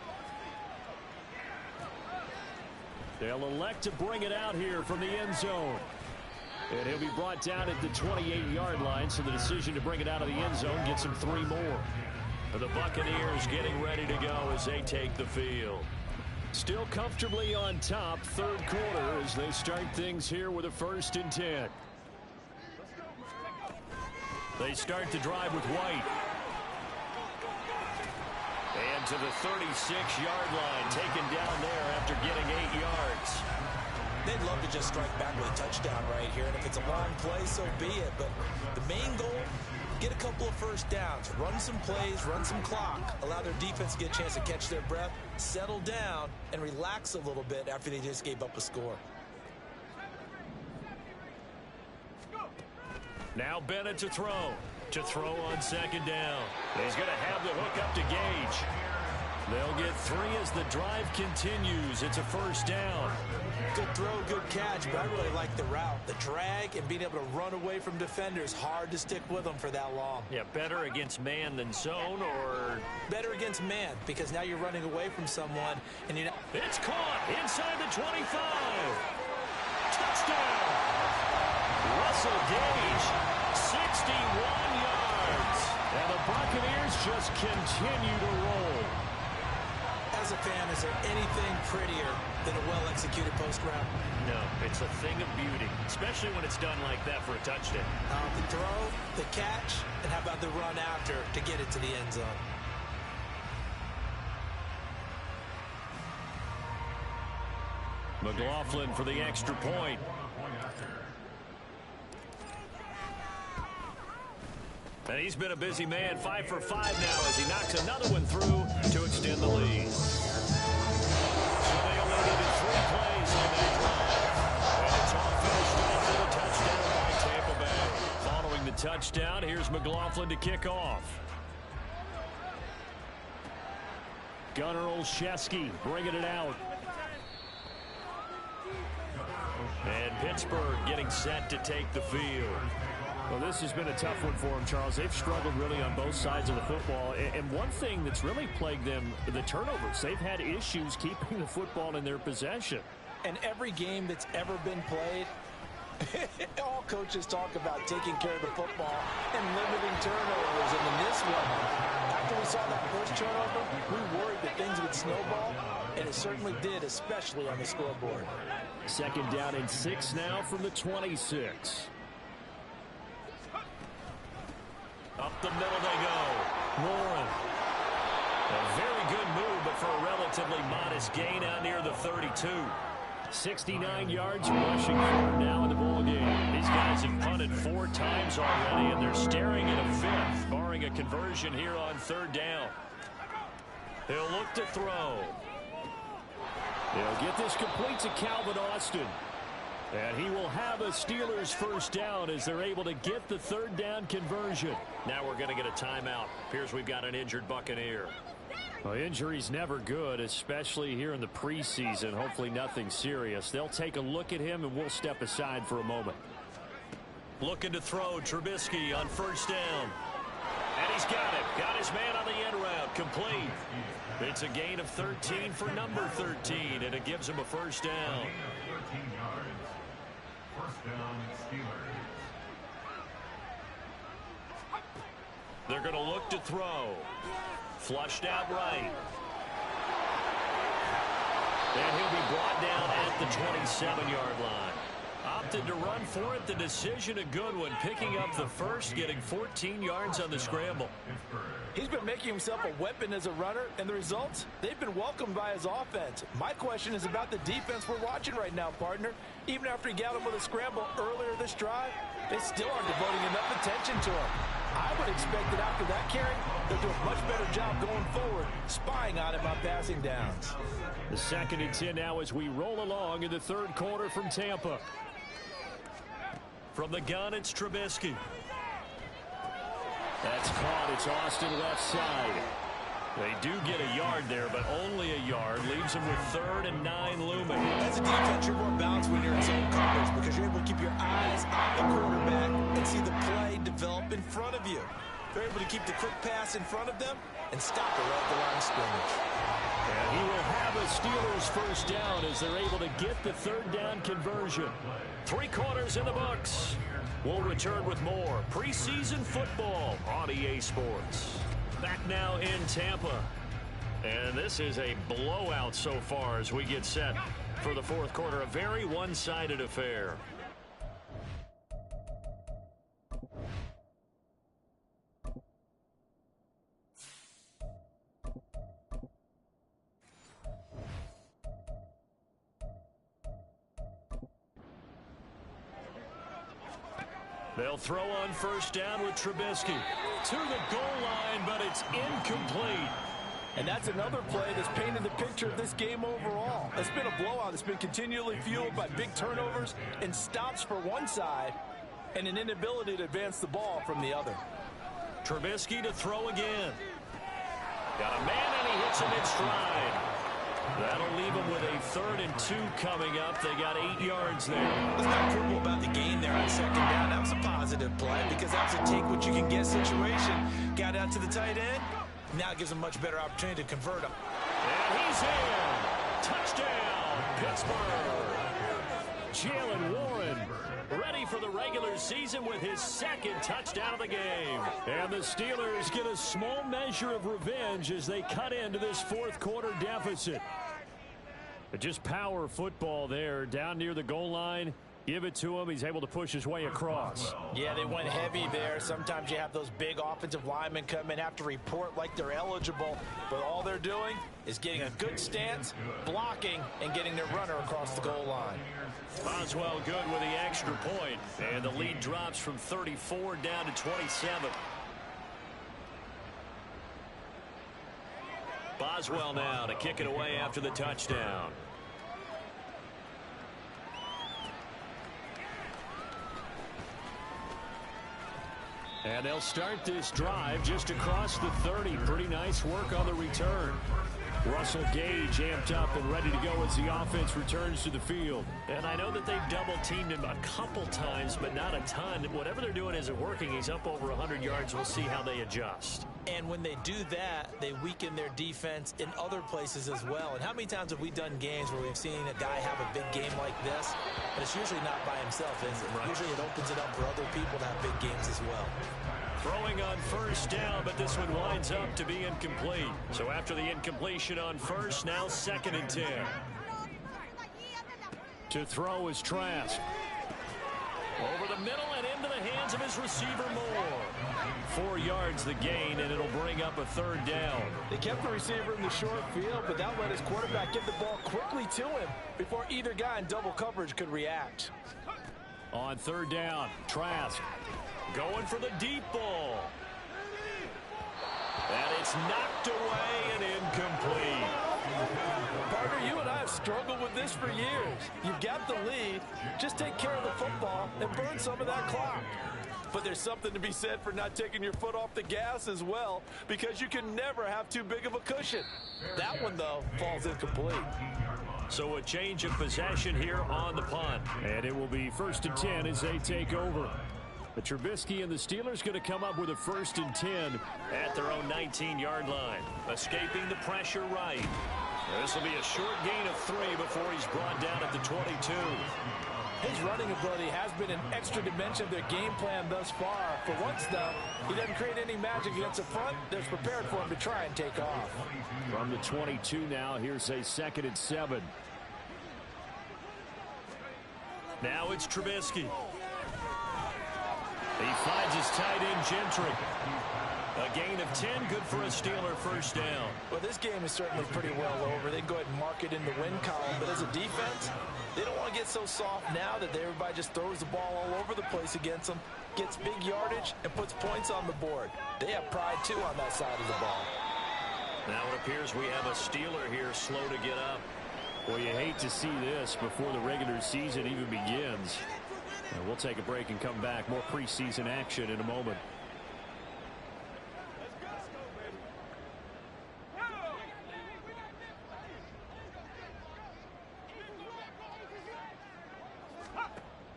S2: They'll elect to bring it out here from the end zone. And he'll be brought down at the 28-yard line, so the decision to bring it out of the end zone gets him 3 more. The Buccaneers getting ready to go as they take the field. Still comfortably on top, 3rd quarter as they start things here with a 1st and 10. They start the drive with White. And to the 36-yard line, taken down there after getting 8 yards.
S3: They'd love to just strike back with a touchdown right here, and if it's a long play, so be it. But the main goal, get a couple of 1st downs, run some plays, run some clock, allow their defense to get a chance to catch their breath, settle down, and relax a little bit after they just gave up a score.
S2: Now Bennett to throw on 2nd down. He's going to have the hook up to Gage. They'll get 3 as the drive continues. It's a 1st down.
S3: Good throw, good catch, but I really like the route. The drag and being able to run away from defenders, hard to stick with them for that long.
S2: Yeah, better against man than zone, or?
S3: Better against man, because now you're running away from someone, and you're not.
S2: It's caught inside the 25. Touchdown. Russell Gage, 61 yards. And the Buccaneers just continue to roll.
S3: As a fan, is there anything prettier than a well-executed post route?
S2: No, it's a thing of beauty, especially when it's done like that for a touchdown.
S3: The throw, the catch, and how about the run after to get it to the end zone?
S2: McLaughlin for the extra point. And he's been a busy man, 5 for 5 now as he knocks another one through to extend the lead. So they only needed 3 plays on that drive. And it's all finished off with a touchdown by Tampa Bay. Following the touchdown, here's McLaughlin to kick off. Gunnar Olszewski bringing it out. And Pittsburgh getting set to take the field.
S6: Well, this has been a tough one for them, Charles. They've struggled really on both sides of the football. And one thing that's really plagued them, the turnovers. They've had issues keeping the football in their possession.
S4: And every game that's ever been played, all coaches talk about taking care of the football and limiting turnovers. And in this one, after we saw that first turnover, we worried that things would snowball, and it certainly did, especially on the scoreboard.
S6: 2nd down and 6 now from the 26.
S2: Up the middle they go. Warren. A very good move, but for a relatively modest gain out near the 32.
S6: 69 yards rushing for now in the ball game.
S2: These guys have punted 4 times already, and they're staring at a 5th, barring a conversion here on 3rd down. He'll look to throw.
S6: They'll get this complete to Calvin Austin. And he will have a Steelers 1st down as they're able to get the 3rd down conversion.
S2: Now we're going to get a timeout. Appears we've got an injured Buccaneer.
S6: Well, injury's never good, especially here in the preseason. Hopefully nothing serious. They'll take a look at him, and we'll step aside for a moment.
S2: Looking to throw. Trubisky on 1st down. And he's got it. Got his man on the end route. Complete. It's a gain of 13 for number 13, and it gives him a 1st down.
S5: 13 yards. 1st down, Steelers.
S2: They're going to look to throw. Flushed out right. And he'll be brought down at the 27-yard line. Opted to run for it. The decision a good one. Picking up the 1st, getting 14 yards on the scramble.
S4: He's been making himself a weapon as a runner, and the results, they've been welcomed by his offense. My question is about the defense we're watching right now, partner. Even after he got him with a scramble earlier this drive, they still aren't devoting enough attention to him. I would expect that after that carry, they'll do a much better job going forward, spying on him on passing downs.
S6: The 2nd and 10 now as we roll along in the 3rd quarter from Tampa.
S2: From the gun, it's Trubisky.
S6: That's caught. It's Austin left side.
S2: They do get a yard there, but only a yard. Leaves them with 3rd and 9 looming.
S3: As a defense, you're more balanced when you're in zone coverage because you're able to keep your eyes on the quarterback and see the play develop in front of you. They're able to keep the quick pass in front of them and stop it right at the line of scrimmage.
S6: And he will have a Steelers 1st down as they're able to get the 3rd down conversion.
S2: 3 quarters in the books. We'll return with more preseason football on EA Sports. Back now in Tampa. And this is a blowout so far as we get set for the 4th quarter. A very one-sided affair. They'll throw on 1st down with Trubisky. To the goal line, but it's incomplete.
S4: And that's another play that's painted the picture of this game overall. It's been a blowout. It's been continually fueled by big turnovers and stops for one side and an inability to advance the ball from the other.
S2: Trubisky to throw again. Got a man, and he hits him in stride. That'll leave him with a 3rd and 2 coming up. They got 8 yards there.
S3: Let's not quibble about the gain there on 2nd down. That was a positive play because that was a take-what-you-can-get situation. Got out to the tight end. Now it gives him a much better opportunity to convert him.
S2: And he's in. Touchdown, Pittsburgh.
S6: Jalen Warren
S2: ready for the regular season with his 2nd touchdown of the game.
S6: And the Steelers get a small measure of revenge as they cut into this 4th quarter deficit. But just power football there down near the goal line. Give it to him. He's able to push his way across.
S4: Yeah, they went heavy there. Sometimes you have those big offensive linemen come in, have to report like they're eligible. But all they're doing is getting a good stance, blocking, and getting their runner across the goal line.
S2: Boswell good with the extra point. And the lead drops from 34 down to 27. Boswell now to kick it away after the touchdown. And they'll start this drive just across the 30. Pretty nice work on the return. Russell Gage amped up and ready to go as the offense returns to the field. And I know that they've double-teamed him a couple times, but not a ton. Whatever they're doing isn't working. He's up over 100 yards. We'll see how they adjust.
S3: And when they do that, they weaken their defense in other places as well. And how many times have we done games where we've seen a guy have a big game like this? But it's usually not by himself, is it? Right. Usually it opens it up for other people to have big games as well.
S2: Throwing on first down, but this one winds up to be incomplete. So after the incompletion on first, now 2nd and 10. To throw is Trask. Over the middle and into the hands of his receiver Moore. 4 yards the gain, and it'll bring up a 3rd down.
S4: They kept the receiver in the short field, but that let his quarterback get the ball quickly to him before either guy in double coverage could react.
S2: On 3rd down, Trask going for the deep ball. And it's knocked away and incomplete.
S4: Partner, you and I have struggled with this for years. You've got the lead. Just take care of the football and burn some of that clock. But there's something to be said for not taking your foot off the gas as well, because you can never have too big of a cushion. That one, though, falls incomplete.
S2: So a change of possession here on the punt.
S6: And it will be 1st and 10 as they take over. The Trubisky and the Steelers going to come up with a 1st and 10
S2: at their own 19-yard line. Escaping the pressure right. This will be a short gain of 3 before he's brought down at the 22.
S4: His running ability has been an extra dimension of their game plan thus far. For once, though, he doesn't create any magic against the front that's prepared for him to try and take off.
S6: From the 22 now, here's a 2nd and 7.
S2: Now it's Trubisky. He finds his tight end, Gentry. A gain of 10, good for a Steeler 1st down.
S4: Well, this game is certainly pretty well over. They can go ahead and mark it in the win column. But as a defense, they don't want to get so soft now that everybody just throws the ball all over the place against them, gets big yardage, and puts points on the board. They have pride, too, on that side of the ball.
S2: Now it appears we have a Steeler here slow to get up.
S6: Well, you hate to see this before the regular season even begins. And we'll take a break and come back. More preseason action in a moment.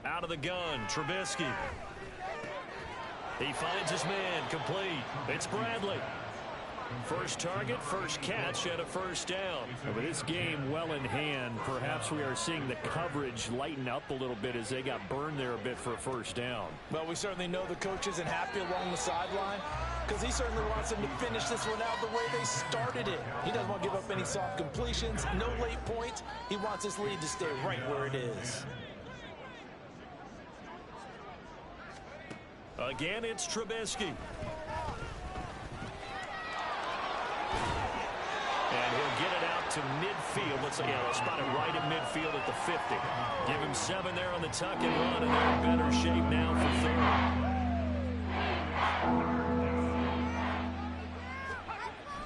S2: Out of the gun, Trubisky. He finds his man, complete. It's Bradley. First target, first catch, and a 1st down.
S6: With this game well in hand, perhaps we are seeing the coverage lighten up a little bit as they got burned there a bit for a 1st down.
S4: Well, we certainly know the coach isn't happy along the sideline because he certainly wants them to finish this one out the way they started it. He doesn't want to give up any soft completions, no late points. He wants his lead to stay right where it is.
S2: Again, it's Trubisky. And he'll get it out to midfield. Let's say, they'll spot it right at midfield at the 50. Give him 7 there on the tuck and run, and they're in better shape now for 3rd.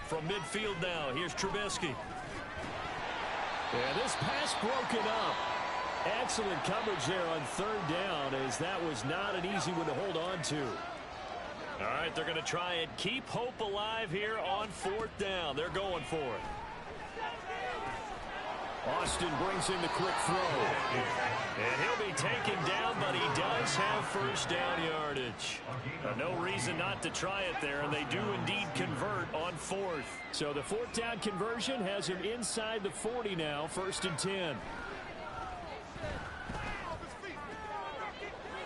S2: From midfield now, here's Trubisky.
S6: Yeah, this pass broken up. Excellent coverage there on 3rd down, as that was not an easy one to hold on to.
S2: All right, they're going to try and keep hope alive here on 4th down. They're going for it.
S6: Austin brings in the quick throw.
S2: And he'll be taken down, but he does have 1st down yardage. No reason not to try it there, and they do indeed convert on 4th.
S6: So the 4th down conversion has him inside the 40 now, 1st and 10.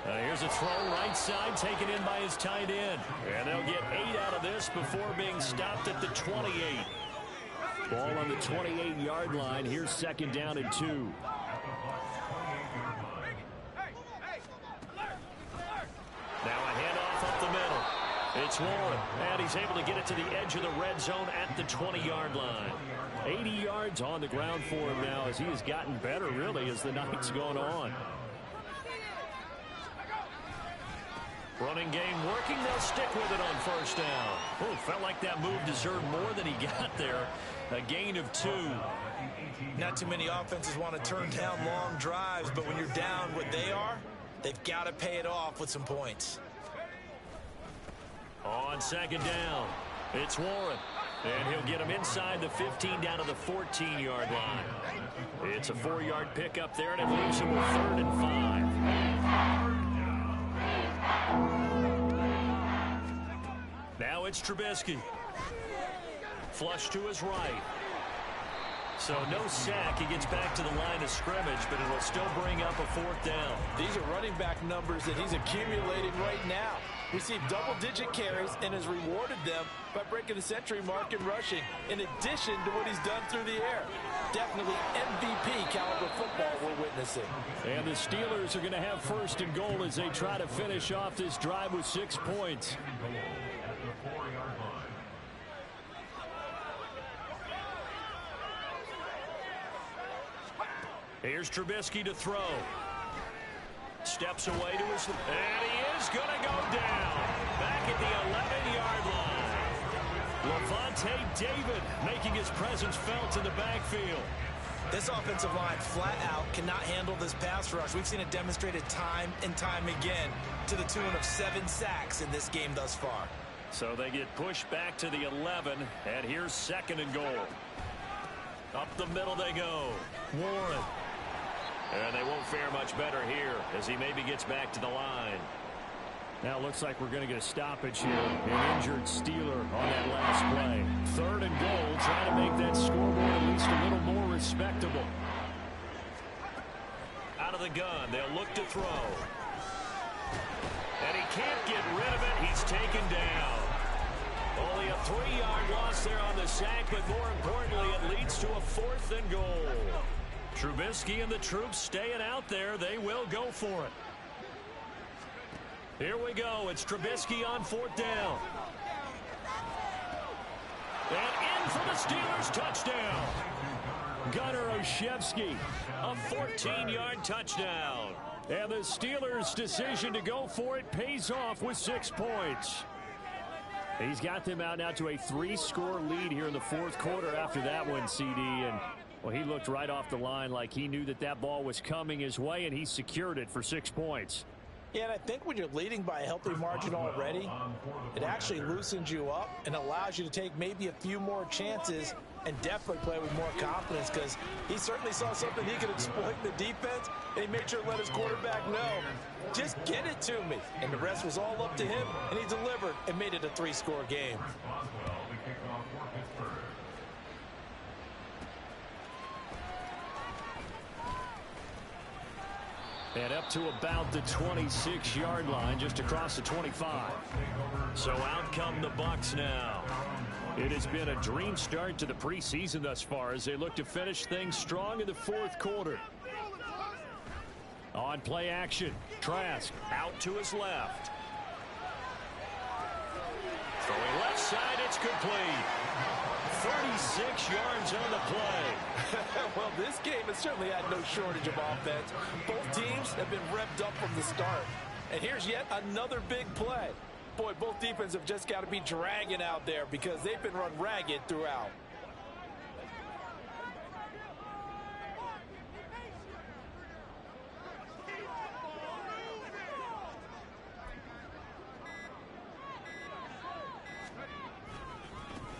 S2: Here's a throw right side taken in by his tight end. And they'll get 8 out of this before being stopped at the 28.
S6: Ball on the 28-yard line. Here's 2nd down and 2.
S2: Now a handoff up the middle. It's Warren. And he's able to get it to the edge of the red zone at the 20-yard line.
S6: 80 yards on the ground for him now as he has gotten better, really, as the night's gone on.
S2: Running game working. They'll stick with it on first down. Oh, felt like that move deserved more than he got there. A gain of 2.
S3: Not too many offenses want to turn down long drives, but when you're down what they are, they've got to pay it off with some points.
S2: On second down, it's Warren. And he'll get him inside the 15 down to the 14-yard line. It's a 4-yard pickup there, and it leaves him with 3rd and 5. Now it's Trubisky. Flush to his right. So no sack. He gets back to the line of scrimmage, but it'll still bring up a 4th down.
S4: These are running back numbers that he's accumulating right now. Received double-digit carries and has rewarded them by breaking the century mark in rushing, in addition to what he's done through the air. Definitely MVP caliber football we're witnessing.
S6: And the Steelers are going to have 1st and goal as they try to finish off this drive with 6 points.
S2: Here's Trubisky to throw. Steps away to his... And he is going to go down. Back at the 11-yard line. Levante David making his presence felt in the backfield.
S3: This offensive line flat out cannot handle this pass rush. We've seen it demonstrated time and time again to the tune of 7 sacks in this game thus far.
S2: So they get pushed back to the 11, and here's 2nd and goal. Up the middle they go. Warren. And they won't fare much better here as he maybe gets back to the line.
S6: Now it looks like we're going to get a stoppage here. An injured Steeler on that last play. 3rd and goal, trying to make that scoreboard at least a little more respectable.
S2: Out of the gun, they'll look to throw. And he can't get rid of it. He's taken down. Only a 3-yard loss there on the sack, but more importantly, it leads to a 4th and goal. Trubisky and the troops staying out there. They will go for it. Here we go. It's Trubisky on 4th down. And in for the Steelers touchdown.
S6: Gunnar Olszewski,
S2: a 14-yard touchdown.
S6: And the Steelers' decision to go for it pays off with 6 points. He's got them out now to a 3-score lead here in the 4th quarter after that one, CD. And, well, he looked right off the line like he knew that that ball was coming his way, and he secured it for 6 points.
S4: Yeah, and I think when you're leading by a healthy margin already, it actually loosens you up and allows you to take maybe a few more chances and definitely play with more confidence, because he certainly saw something he could exploit in the defense, and he made sure to let his quarterback know, just get it to me. And the rest was all up to him, and he delivered and made it a 3-score game.
S6: And up to about the 26-yard line, just across the 25.
S2: So out come the Bucs now.
S6: It has been a dream start to the preseason thus far as they look to finish things strong in the 4th quarter. On play action, Trask
S2: out to his left. Throwing left side, it's complete. 36 yards on the play.
S4: Well, this game has certainly had no shortage of offense. Both teams have been revved up from the start. And here's yet another big play. Boy, both defenses have just got to be dragging out there because they've been run ragged throughout.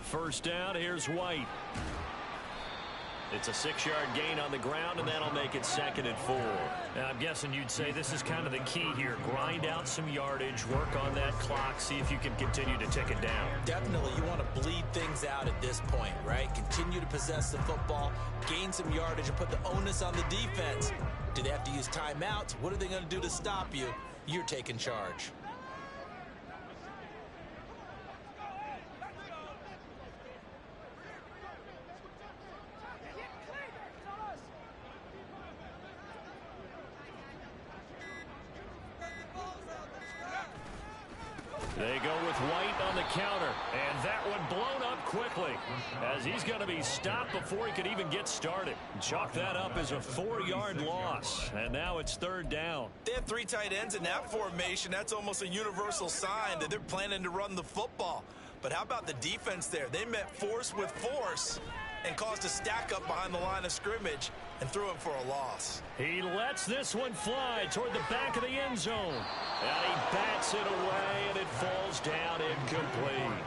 S2: First down, here's White. It's a 6-yard gain on the ground, and that'll make it 2nd and 4.
S6: Now, I'm guessing you'd say this is kind of the key here. Grind out some yardage, work on that clock, see if you can continue to tick it down.
S3: Definitely, you want to bleed things out at this point, right? Continue to possess the football, gain some yardage, and put the onus on the defense. Do they have to use timeouts? What are they going to do to stop you? You're taking charge.
S2: They go with White on the counter. And that one blown up quickly, as he's going to be stopped before he could even get started. Chalk that up as a 4-yard loss. And now it's 3rd down.
S3: They have 3 tight ends in that formation. That's almost a universal sign that they're planning to run the football. But how about the defense there? They met force with force and caused a stack up behind the line of scrimmage and threw him for a loss.
S2: He lets this one fly toward the back of the end zone. And he bats it away, and it falls down incomplete.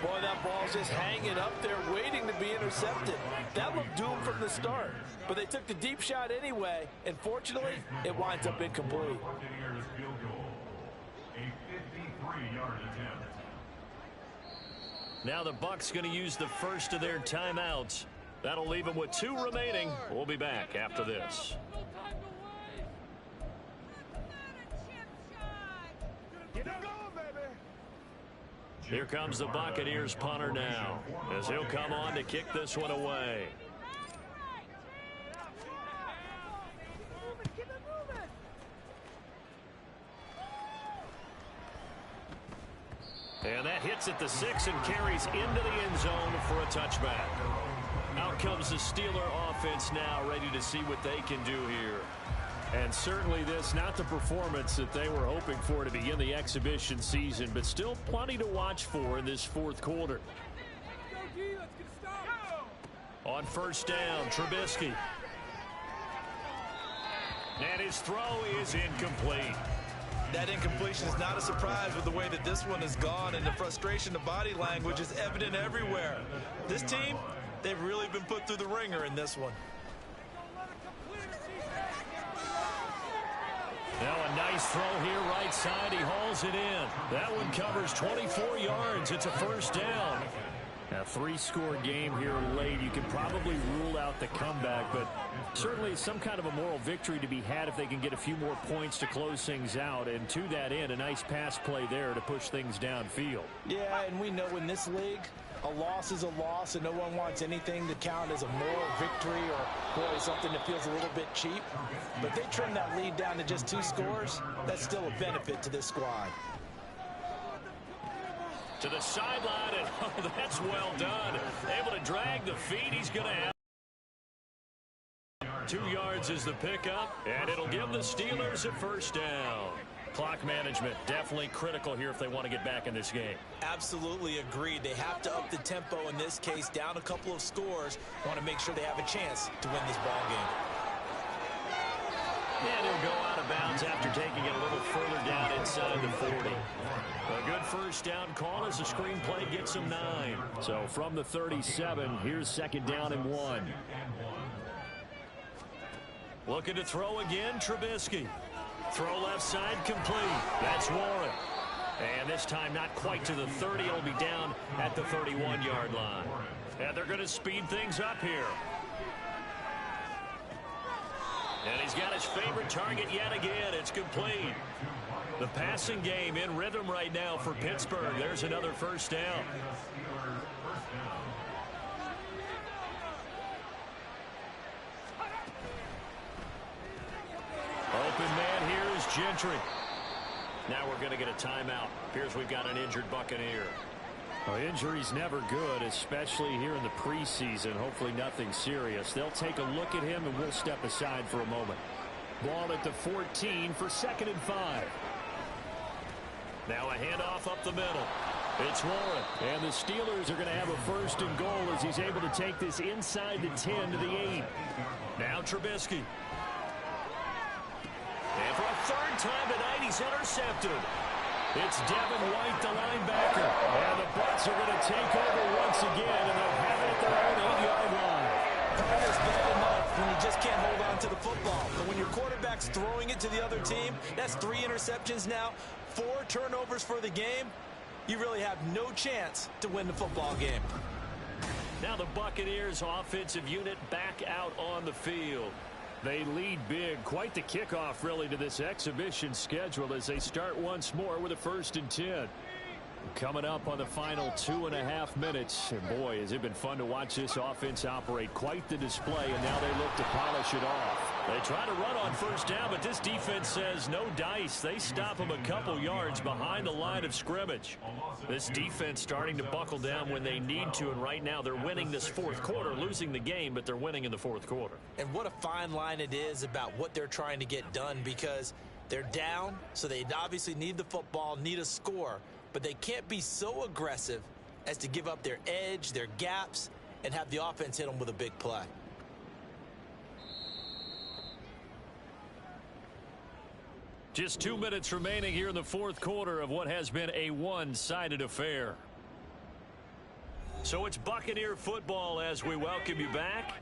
S4: Boy, that ball's just hanging up there waiting to be intercepted. That looked doomed from the start. But they took the deep shot anyway, and fortunately, it winds up incomplete.
S5: Buccaneers field goal. A 53-yard attempt.
S2: Now the Bucs going to use the first of their timeouts. That'll leave them with 2 remaining. We'll be back after this. Here comes the Buccaneers punter now, as he'll come on to kick this one away. And that hits at the 6 and carries into the end zone for a touchback. Out comes the Steeler offense now, ready to see what they can do here.
S6: And certainly this, not the performance that they were hoping for to begin the exhibition season, but still plenty to watch for in this 4th quarter.
S2: On 1st down, Trubisky. And his throw is incomplete.
S3: That incompletion is not a surprise with the way that this one has gone, and the frustration, the body language is evident everywhere. This team, they've really been put through the ringer in this one.
S2: Now a nice throw here right side. He hauls it in. That one covers 24 yards. It's a 1st down.
S6: A 3-score game here late. You can probably rule out the comeback, but certainly some kind of a moral victory to be had if they can get a few more points to close things out. And to that end, a nice pass play there to push things downfield.
S4: Yeah, and we know in this league, a loss is a loss, and no one wants anything to count as a moral victory or, boy, something that feels a little bit cheap. But they trim that lead down to just 2 scores. That's still a benefit to this squad.
S2: To the sideline, and oh, that's well done. Able to drag the feet. He's going to have 2 yards is the pickup, and it'll give the Steelers a 1st down. Clock management definitely critical here if they want to get back in this game.
S3: Absolutely agreed. They have to up the tempo in this case, down a couple of scores. Want to make sure they have a chance to win this ball game.
S2: And he'll go out of bounds after taking it a little further down inside the 40. A good 1st down call as the screen play gets him 9.
S6: So from the 37, here's 2nd down and 1.
S2: Looking to throw again, Trubisky. Throw left side complete. That's Warren. And this time not quite to the 30. It'll be down at the 31-yard line. And they're going to speed things up here. And he's got his favorite target yet again. It's complete. The passing game in rhythm right now for Pittsburgh. There's another 1st down. Open man here is Gentry. Now we're going to get a timeout. Appears we've got an injured Buccaneer.
S6: Well, injury's never good, especially here in the preseason. Hopefully nothing serious. They'll take a look at him, and we'll step aside for a moment. Ball at the 14 for 2nd and 5.
S2: Now a handoff up the middle. It's Warren.
S6: And the Steelers are going to have a 1st and goal as he's able to take this inside the 10 to the 8.
S2: Now Trubisky. And for a 3rd time tonight, he's intercepted. It's Devin White, the linebacker. And the Bucs are going to take over once again, and they'll have it at their own 8-yard line.
S3: It's bad enough when you just can't hold on to the football. But when your quarterback's throwing it to the other team, that's 3 interceptions now, 4 turnovers for the game. You really have no chance to win the football game.
S2: Now the Buccaneers offensive unit back out on the field.
S6: They lead big. Quite the kickoff, really, to this exhibition schedule as they start once more with a 1st and 10. Coming up on the final 2.5 minutes. And boy, has it been fun to watch this offense operate. Quite the display, and now they look to polish it off. They try to run on first down, but this defense says no dice. They stop them a couple yards behind the line of scrimmage. This defense starting to buckle down when they need to, and right now they're winning this fourth quarter, losing the game, but they're winning in the fourth quarter.
S3: And what a fine line it is about what they're trying to get done, because they're down, so they obviously need the football, need a score, but they can't be so aggressive as to give up their edge, their gaps, and have the offense hit them with a big play.
S6: Just 2 minutes remaining here in the fourth quarter of what has been a one-sided affair. So it's Buccaneer football as we welcome you back.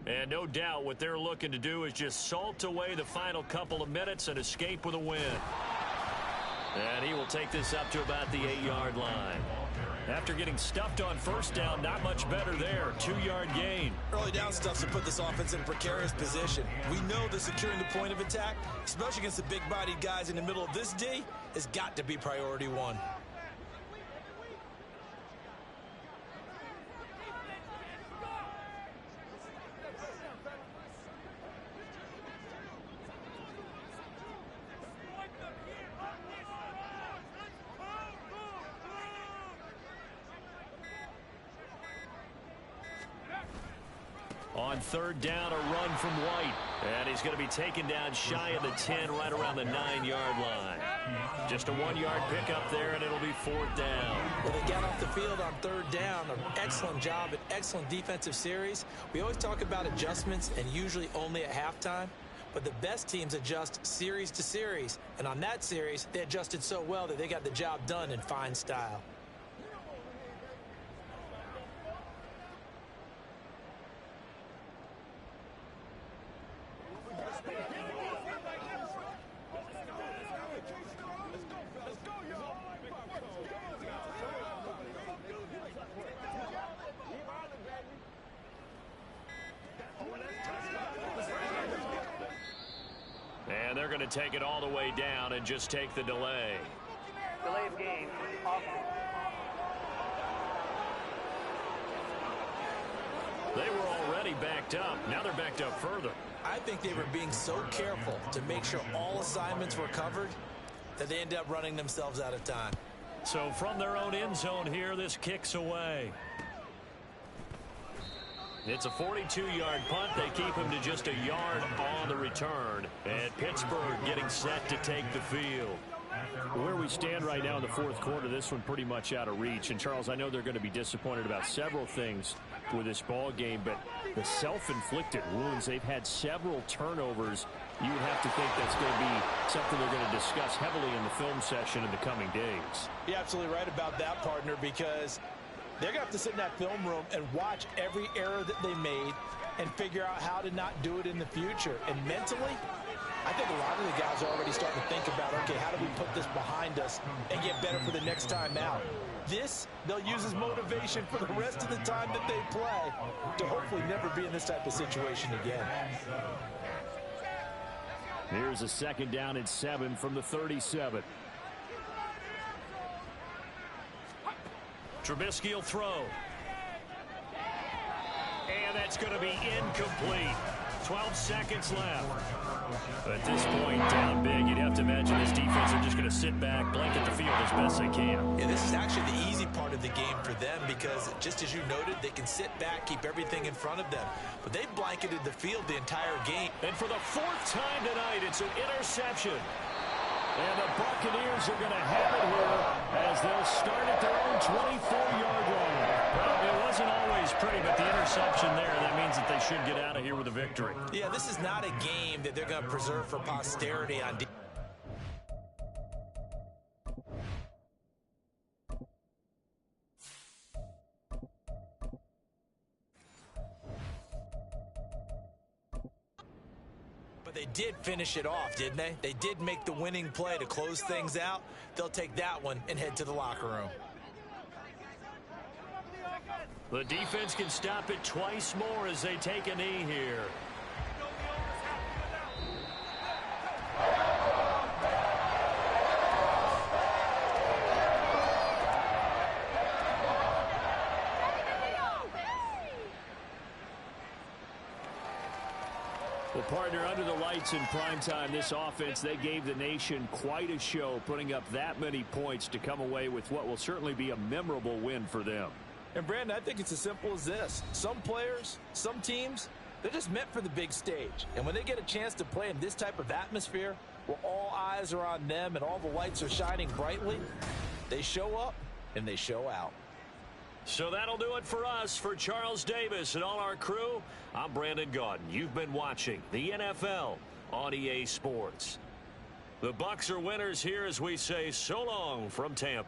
S6: And no doubt what they're looking to do is just salt away the final couple of minutes and escape with a win. And he will take this up to about the 8-yard line. After getting stuffed on first down, not much better there. 2-yard gain.
S3: Early down stuff to put this offense in a precarious position. We know that securing the point of attack, especially against the big-bodied guys in the middle of this D, has got to be priority one.
S6: On third down, a run from White. And he's going to be taken down shy of the 10, right around the 9-yard line. Just a 1-yard pickup there, and it'll be fourth down.
S3: Well, they got off the field on third down. An excellent job, an excellent defensive series. We always talk about adjustments, and usually only at halftime. But the best teams adjust series to series. And on that series, they adjusted so well that they got the job done in fine style.
S6: And they're going to take it all the way down and just take the delay.
S7: Delay of game.
S6: They were already backed up. Now they're backed up further.
S3: I think they were being so careful to make sure all assignments were covered that they ended up running themselves out of time.
S6: So from their own end zone here, this kicks away. It's a 42-yard punt. They keep him to just a yard on the return. And Pittsburgh getting set to take the field. Where we stand right now in the fourth quarter, this one pretty much out of reach. And, Charles, I know they're going to be disappointed about several things with this ball game, but the self-inflicted wounds, they've had several turnovers. You would have to think that's going to be something they're going to discuss heavily in the film session in the coming days.
S4: You're absolutely right about that, partner, because they're going to have to sit in that film room and watch every error that they made and figure out how to not do it in the future. And mentally, I think a lot of the guys are already starting to think about, okay, how do we put this behind us and get better for the next time out? This, they'll use as motivation for the rest of the time that they play to hopefully never be in this type of situation again.
S6: Here's a second down and 7 from the 37. Trubisky will throw. And that's going to be incomplete. 12 seconds left. At this point, down big, you'd have to imagine this defense are just going to sit back, blanket the field as best they can.
S3: Yeah, this is actually the easy part of the game for them because, just as you noted, they can sit back, keep everything in front of them. But they blanketed the field the entire game.
S6: And for the fourth time tonight, it's an interception. And the Buccaneers are going to have it here as they'll start at their own 24-yard line. Well, it wasn't always pretty, but the interception there, that means that they should get out of here with a victory.
S3: Yeah, this is not a game that they're going to preserve for posterity on defense. They did finish it off, didn't they? They did make the winning play to close things out. They'll take that one and head to the locker room.
S6: The defense can stop it twice more as they take a knee here. Well, partner, under the lights in primetime, this offense, they gave the nation quite a show, putting up that many points to come away with what will certainly be a memorable win for them.
S4: And, Brandon, I think it's as simple as this. Some players, some teams, they're just meant for the big stage. And when they get a chance to play in this type of atmosphere, where all eyes are on them and all the lights are shining brightly, they show up and they show out.
S2: So that'll do it for us. For Charles Davis and all our crew, I'm Brandon Gaudin. You've been watching the NFL on EA Sports. The Bucs are winners here as we say so long from Tampa.